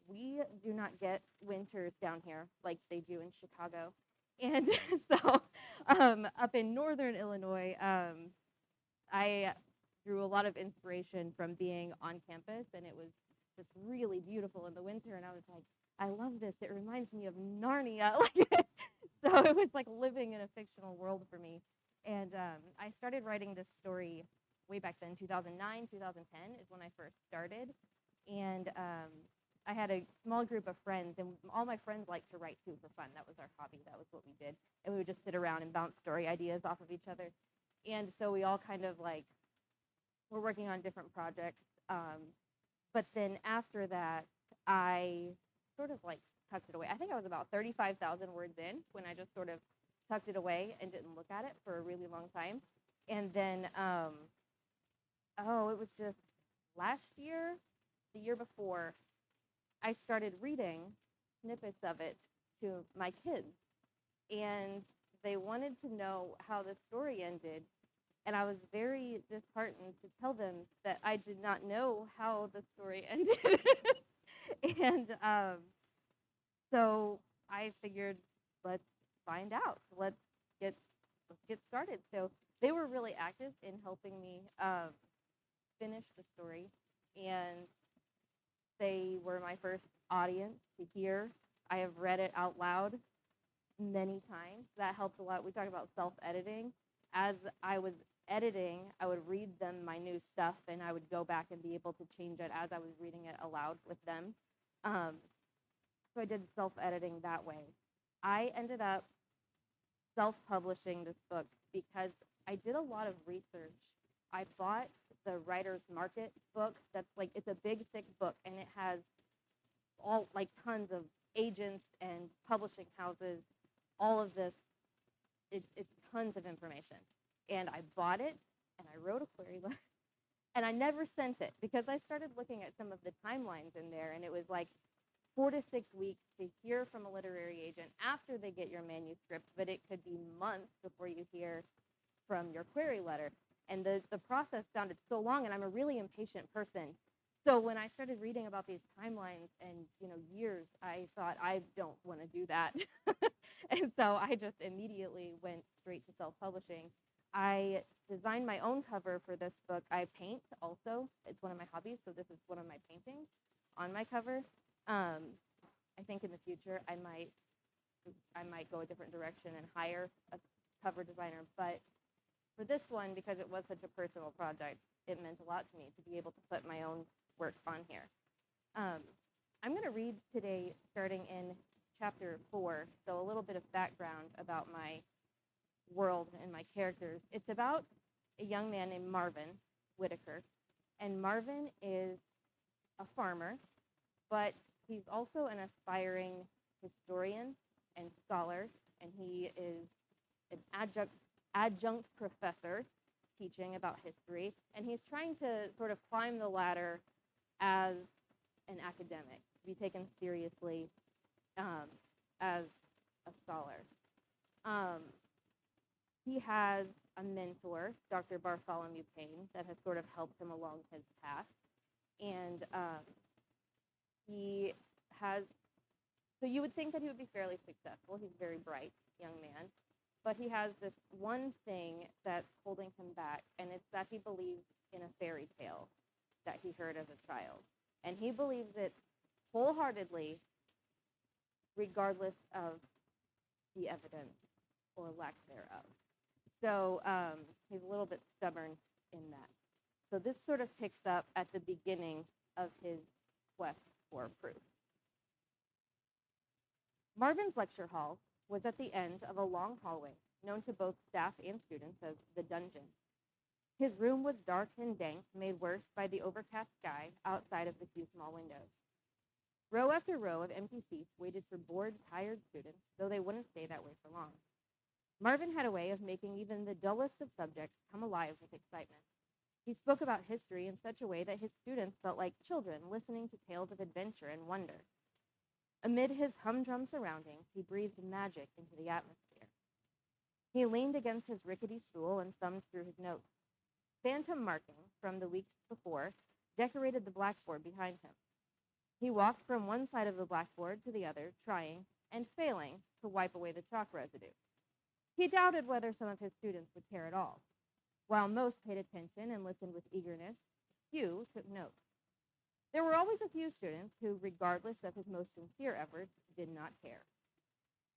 We do not get winters down here like they do in Chicago. And so up in northern Illinois, I drew a lot of inspiration from being on campus, and it was just really beautiful in the winter. And I was like, I love this. It reminds me of Narnia. So it was like living in a fictional world for me. And I started writing this story way back then, 2009, 2010 is when I first started. And I had a small group of friends, and all my friends liked to write too for fun. That was our hobby. That was what we did. And we would just sit around and bounce story ideas off of each other. And so we all kind of like were working on different projects. But then after that, I sort of like tucked it away. I think I was about 35,000 words in when I just sort of tucked it away and didn't look at it for a really long time. And then, it was just last year, the year before, I started reading snippets of it to my kids. And they wanted to know how the story ended. And I was very disheartened to tell them that I did not know how the story ended. And so I figured, let's find out. Let's get started. So they were really active in helping me finish the story, and they were my first audience to hear. I have read it out loud many times. That helped a lot. We talk about self-editing. As I was editing, I would read them my new stuff, and I would go back and be able to change it as I was reading it aloud with them. So I did self-editing that way. I ended up self-publishing this book because I did a lot of research. I bought the Writer's Market book. That's like, it's a big, thick book, and it has all like tons of agents and publishing houses, all of this. It's tons of information. And I bought it, and I wrote a query letter, and I never sent it because I started looking at some of the timelines in there, and it was like 4 to 6 weeks to hear from a literary agent after they get your manuscript, but it could be months before you hear from your query letter. And the process sounded so long, and I'm a really impatient person. So when I started reading about these timelines and years, I thought, I don't want to do that. And so I just immediately went straight to self-publishing. I designed my own cover for this book. I paint also. It's one of my hobbies, so this is one of my paintings on my cover. I think in the future I might go a different direction and hire a cover designer. But for this one, because it was such a personal project, it meant a lot to me to be able to put my own work on here. I'm going to read today starting in chapter 4, so a little bit of background about my world and my characters. It's about a young man named Marvin Whitaker, and Marvin is a farmer, but he's also an aspiring historian and scholar, and he is an adjunct professor teaching about history, and he's trying to sort of climb the ladder as an academic, to be taken seriously as a scholar. He has a mentor, Dr. Bartholomew Payne, that has sort of helped him along his path, and he has, so you would think that he would be fairly successful. He's a very bright young man, but he has this one thing that's holding him back, and it's that he believes in a fairy tale that he heard as a child. And he believes it wholeheartedly, regardless of the evidence or lack thereof. So he's a little bit stubborn in that. So this sort of picks up at the beginning of his quest for proof. Marvin's lecture hall was at the end of a long hallway known to both staff and students as the dungeon. His room was dark and dank, made worse by the overcast sky outside of the few small windows. Row after row of empty seats waited for bored, tired students, though they wouldn't stay that way for long. Marvin had a way of making even the dullest of subjects come alive with excitement. He spoke about history in such a way that his students felt like children listening to tales of adventure and wonder. Amid his humdrum surroundings, he breathed magic into the atmosphere. He leaned against his rickety stool and thumbed through his notes. Phantom markings from the weeks before decorated the blackboard behind him. He walked from one side of the blackboard to the other, trying and failing to wipe away the chalk residue. He doubted whether some of his students would care at all. While most paid attention and listened with eagerness, few took notes. There were always a few students who, regardless of his most sincere efforts, did not care.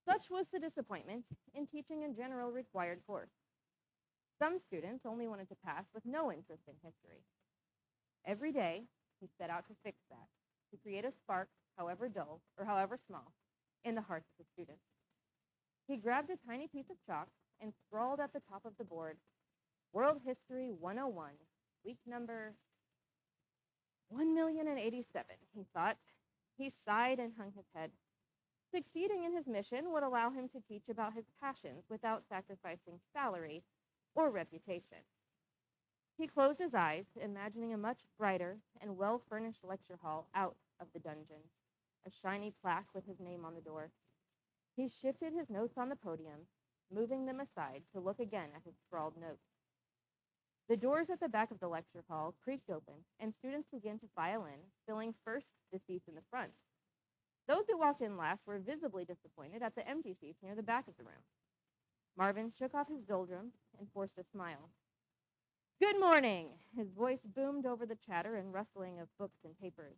Such was the disappointment in teaching a general required course. Some students only wanted to pass with no interest in history. Every day, he set out to fix that, to create a spark, however dull or however small, in the hearts of the students. He grabbed a tiny piece of chalk and scrawled at the top of the board, World History 101, week number 1,087,000, he thought. He sighed and hung his head. Succeeding in his mission would allow him to teach about his passions without sacrificing salary or reputation. He closed his eyes, imagining a much brighter and well-furnished lecture hall out of the dungeon, a shiny plaque with his name on the door. He shifted his notes on the podium, moving them aside to look again at his scrawled notes. The doors at the back of the lecture hall creaked open, and students began to file in, filling first the seats in the front. Those who walked in last were visibly disappointed at the empty seats near the back of the room. Marvin shook off his doldrums and forced a smile. "Good morning!" His voice boomed over the chatter and rustling of books and papers.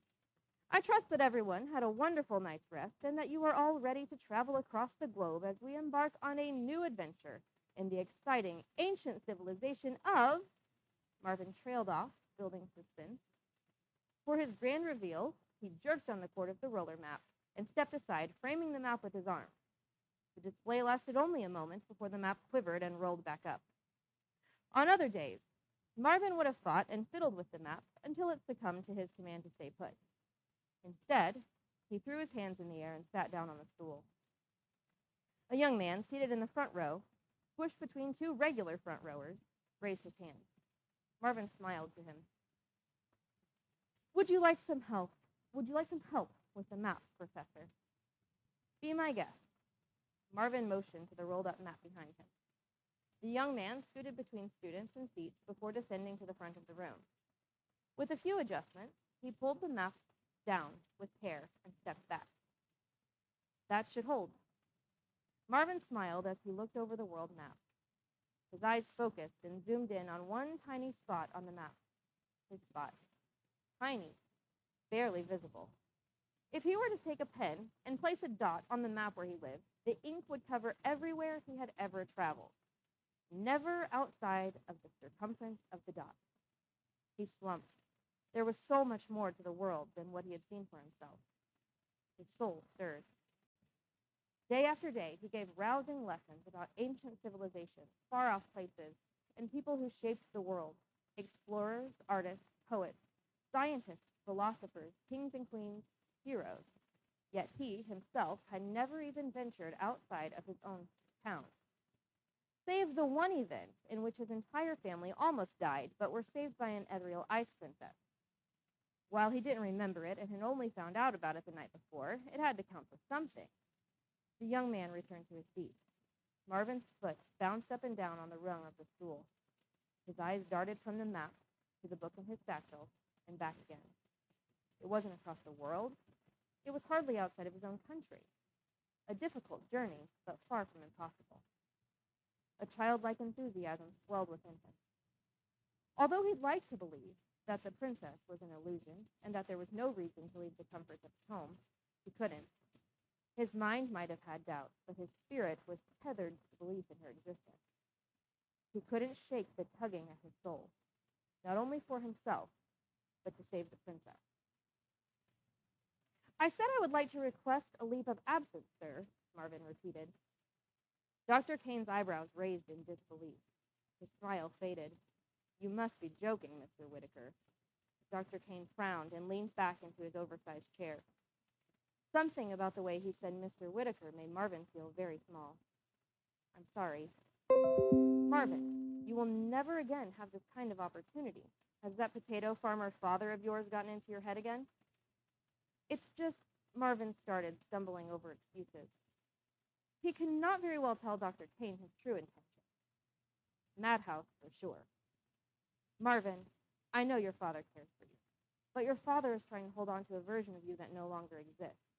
"I trust that everyone had a wonderful night's rest and that you are all ready to travel across the globe as we embark on a new adventure in the exciting ancient civilization of..." Marvin trailed off, building suspense. For his grand reveal, he jerked on the cord of the roller map and stepped aside, framing the map with his arm. The display lasted only a moment before the map quivered and rolled back up. On other days, Marvin would have fought and fiddled with the map until it succumbed to his command to stay put. Instead, he threw his hands in the air and sat down on the stool. A young man seated in the front row, squished between two regular front rowers, raised his hand. Marvin smiled to him. Would you like some help with the map, Professor?" "Be my guest." Marvin motioned to the rolled-up map behind him. The young man scooted between students and seats before descending to the front of the room. With a few adjustments, he pulled the map down with care and stepped back. "That should hold." Marvin smiled as he looked over the world map. His eyes focused and zoomed in on one tiny spot on the map. His spot. Tiny, barely visible. If he were to take a pen and place a dot on the map where he lived, the ink would cover everywhere he had ever traveled, never outside of the circumference of the dot. He slumped. There was so much more to the world than what he had seen for himself. His soul stirred. Day after day, he gave rousing lessons about ancient civilizations, far-off places, and people who shaped the world: explorers, artists, poets, scientists, philosophers, kings and queens, heroes. Yet he, himself, had never even ventured outside of his own town. Save the one event in which his entire family almost died, but were saved by an ethereal ice princess. While he didn't remember it and had only found out about it the night before, it had to count for something. The young man returned to his seat. Marvin's foot bounced up and down on the rung of the stool. His eyes darted from the map to the book in his satchel and back again. It wasn't across the world. It was hardly outside of his own country. A difficult journey, but far from impossible. A childlike enthusiasm swelled within him. Although he'd like to believe that the princess was an illusion and that there was no reason to leave the comforts of his home, he couldn't. His mind might have had doubts, but his spirit was tethered to belief in her existence. He couldn't shake the tugging at his soul, not only for himself, but to save the princess. "I said I would like to request a leave of absence, sir," Marvin repeated. Dr. Kane's eyebrows raised in disbelief. His smile faded. "You must be joking, Mr. Whitaker." Dr. Kane frowned and leaned back into his oversized chair. Something about the way he said Mr. Whitaker made Marvin feel very small. "I'm sorry." "Marvin, you will never again have this kind of opportunity. Has that potato farmer father of yours gotten into your head again?" "It's just," Marvin started, stumbling over excuses. He could not very well tell Dr. Kane his true intention. Madhouse, for sure. "Marvin, I know your father cares for you, but your father is trying to hold on to a version of you that no longer exists.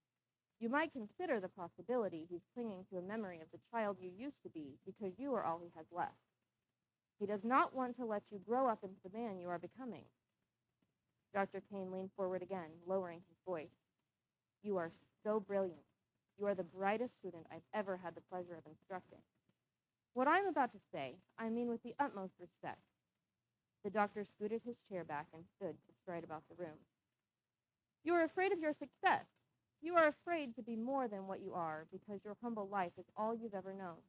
You might consider the possibility he's clinging to a memory of the child you used to be because you are all he has left. He does not want to let you grow up into the man you are becoming." Dr. Kane leaned forward again, lowering his voice. "You are so brilliant, You are the brightest student I've ever had the pleasure of instructing. What I'm about to say, I mean with the utmost respect. The doctor scooted his chair back and stood to stride about the room. You are afraid of your success. You are afraid to be more than what you are because your humble life is all you've ever known.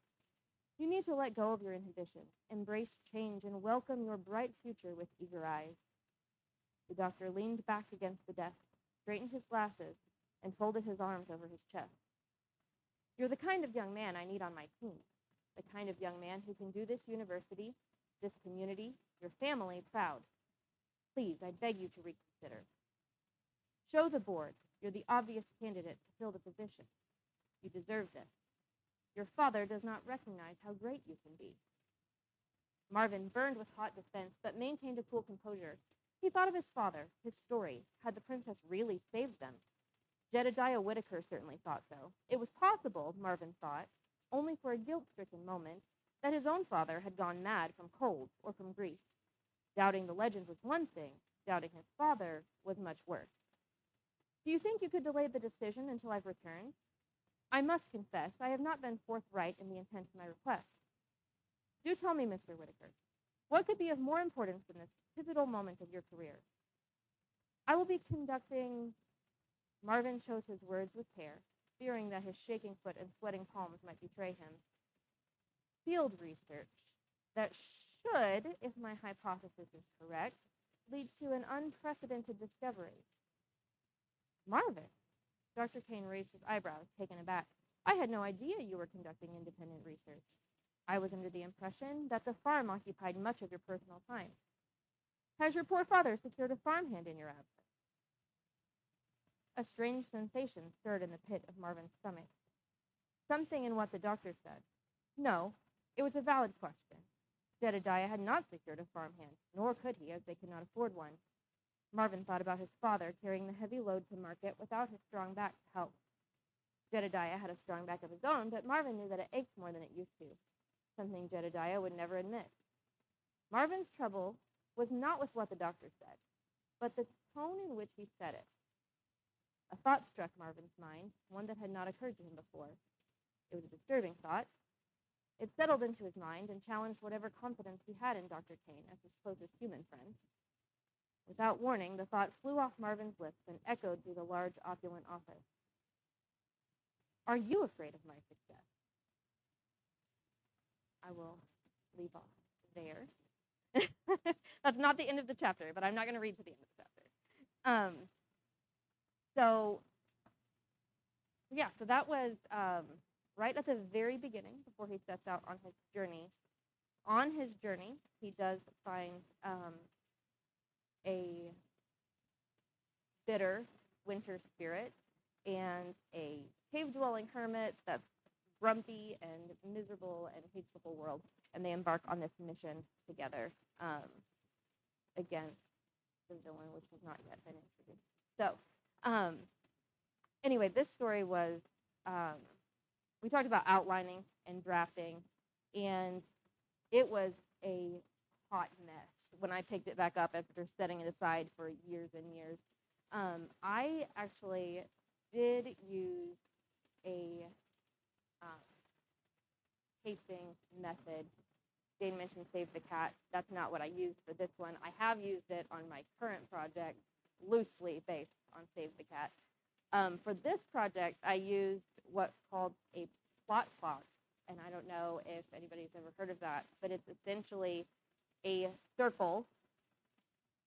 You need to let go of your inhibitions, embrace change, and welcome your bright future with eager eyes. The doctor leaned back against the desk, straightened his glasses, and folded his arms over his chest. You're the kind of young man I need on my team, the kind of young man who can do this university, this community, your family proud. Please, I beg you to reconsider. Show the board you're the obvious candidate to fill the position. You deserve this. Your father does not recognize how great you can be. Marvin burned with hot defense, but maintained a cool composure. He thought of his father, his story. Had the princess really saved them? Jedediah Whitaker certainly thought so. It was possible, Marvin thought, only for a guilt-stricken moment, that his own father had gone mad from cold or from grief. Doubting the legend was one thing. Doubting his father was much worse. Do you think you could delay the decision until I've returned? I must confess, I have not been forthright in the intent of my request. Do tell me, Mr. Whitaker, what could be of more importance than this pivotal moment of your career? I will be conducting, Marvin chose his words with care, fearing that his shaking foot and sweating palms might betray him. Field research that should, if my hypothesis is correct, lead to an unprecedented discovery. Marvin, Dr. Kane raised his eyebrows, taken aback. I had no idea you were conducting independent research. I was under the impression that the farm occupied much of your personal time. Has your poor father secured a farmhand in your absence? A strange sensation stirred in the pit of Marvin's stomach. Something in what the doctor said. No, it was a valid question. Jedediah had not secured a farmhand, nor could he, as they could not afford one. Marvin thought about his father carrying the heavy load to market without his strong back to help. Jedediah had a strong back of his own, but Marvin knew that it ached more than it used to, something Jedediah would never admit. Marvin's trouble was not with what the doctor said, but the tone in which he said it. A thought struck Marvin's mind, one that had not occurred to him before. It was a disturbing thought. It settled into his mind and challenged whatever confidence he had in Dr. Kane as his closest human friend. Without warning, the thought flew off Marvin's lips and echoed through the large, opulent office. Are you afraid of my success? I will leave off there. That's not the end of the chapter, but I'm not going to read to the end of the chapter. So that was right at the very beginning, before he sets out on his journey. On his journey, he does find a bitter winter spirit and a cave-dwelling hermit that's grumpy and miserable and hates the whole world, and they embark on this mission together against the villain, which has not yet been introduced. So, anyway, this story was, we talked about outlining and drafting, and it was a hot mess when I picked it back up after setting it aside for years and years. I actually did use a pacing method. Jane mentioned Save the Cat. That's not what I used for this one. I have used it on my current project, loosely based on Save the Cat. For this project, I used what's called a plot clock, and I don't know if anybody's ever heard of that, but it's essentially a circle.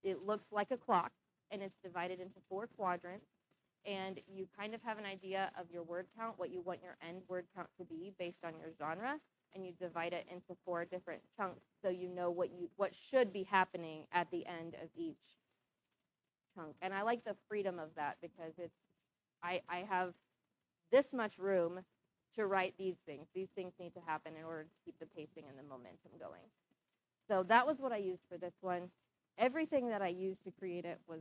It looks like a clock, and it's divided into 4 quadrants, and you kind of have an idea of your word count, what you want your end word count to be based on your genre, and you divide it into 4 different chunks so you know what should be happening at the end of each chunk. And I like the freedom of that because I have this much room to write these things. These things need to happen in order to keep the pacing and the momentum going. So that was what I used for this one. Everything that I used to create it was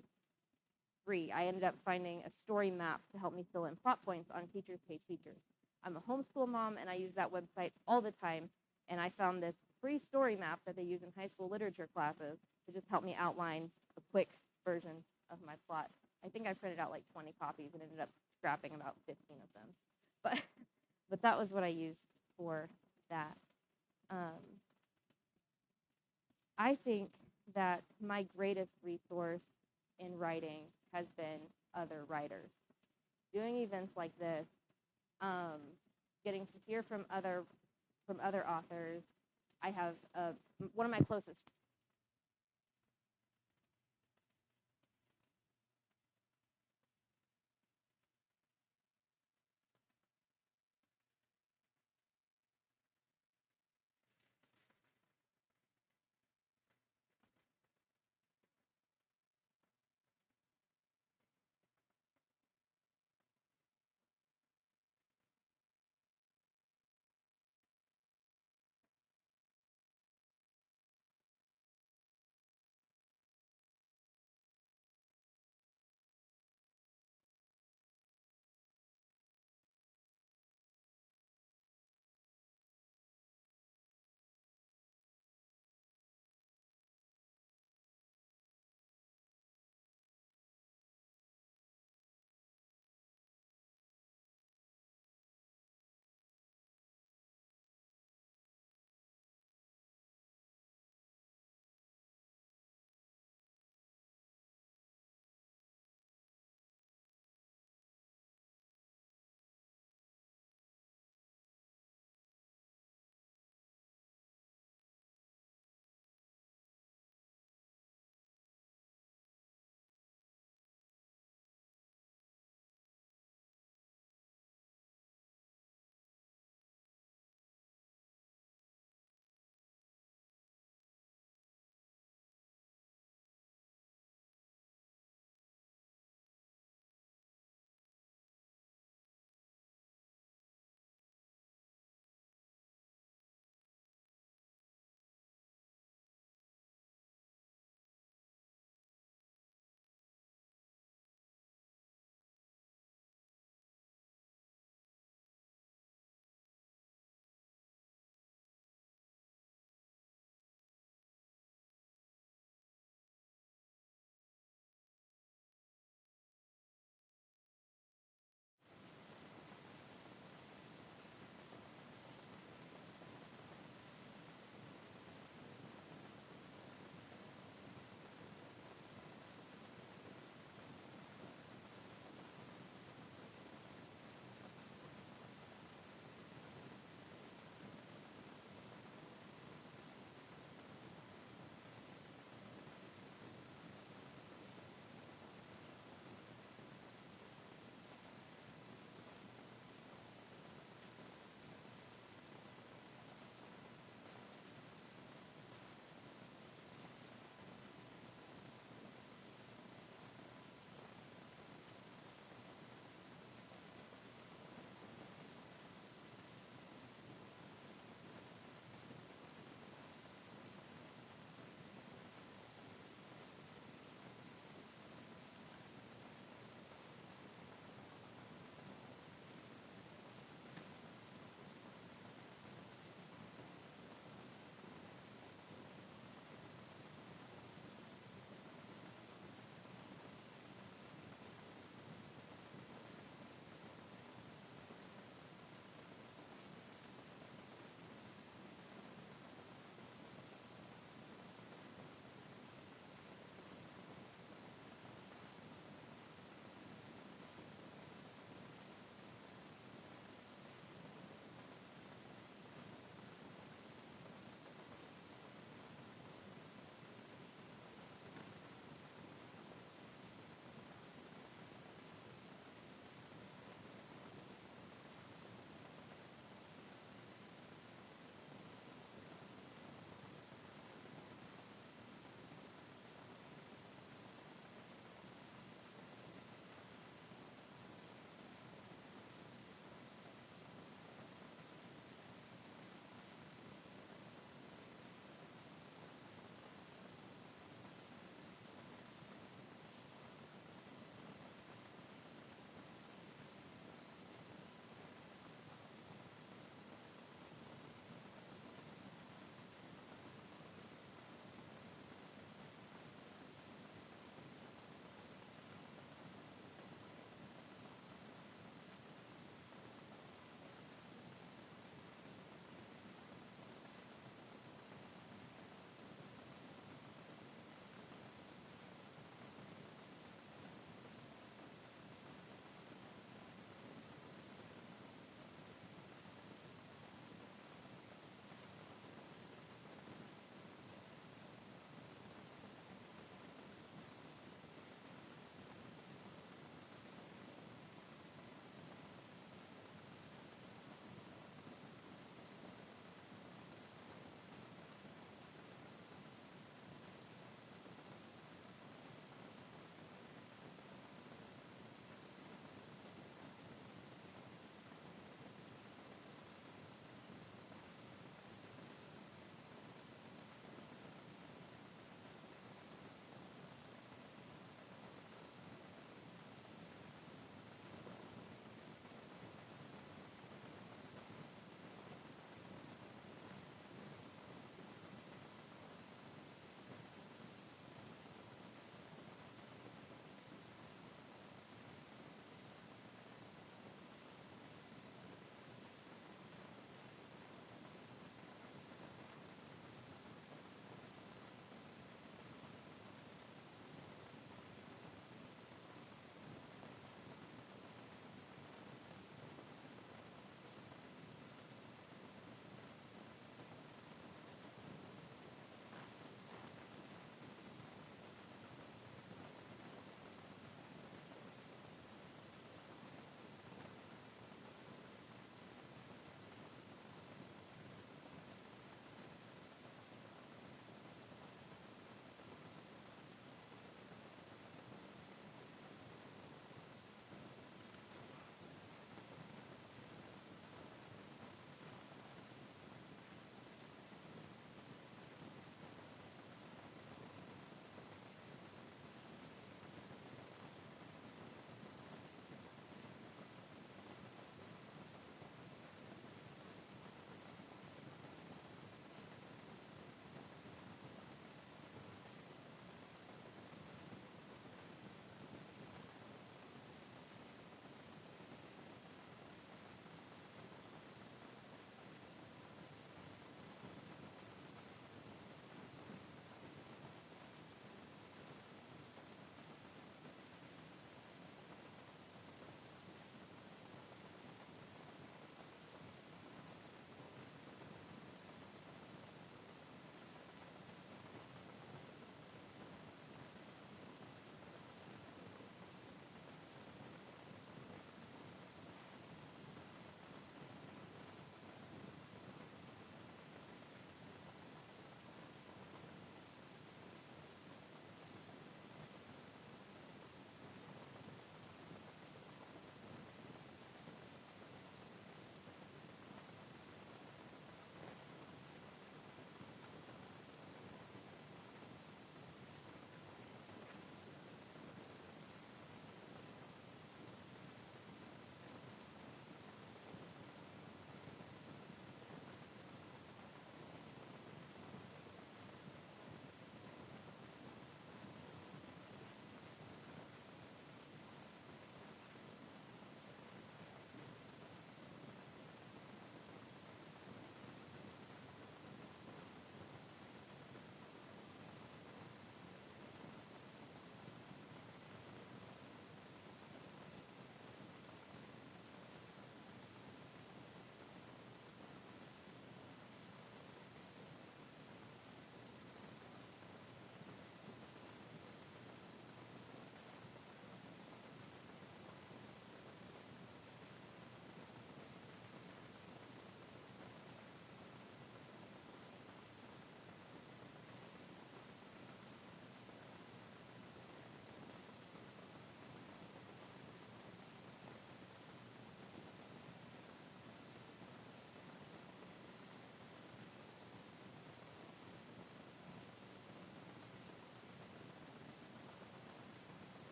free. I ended up finding a story map to help me fill in plot points on Teachers Pay Teachers. I'm a homeschool mom, and I use that website all the time, and I found this free story map that they use in high school literature classes to just help me outline a quick version of my plot. I think I printed out like 20 copies and ended up scrapping about 15 of them. but that was what I used for that. I think that my greatest resource in writing has been other writers. Doing events like this, getting to hear from other authors. I have one of my closest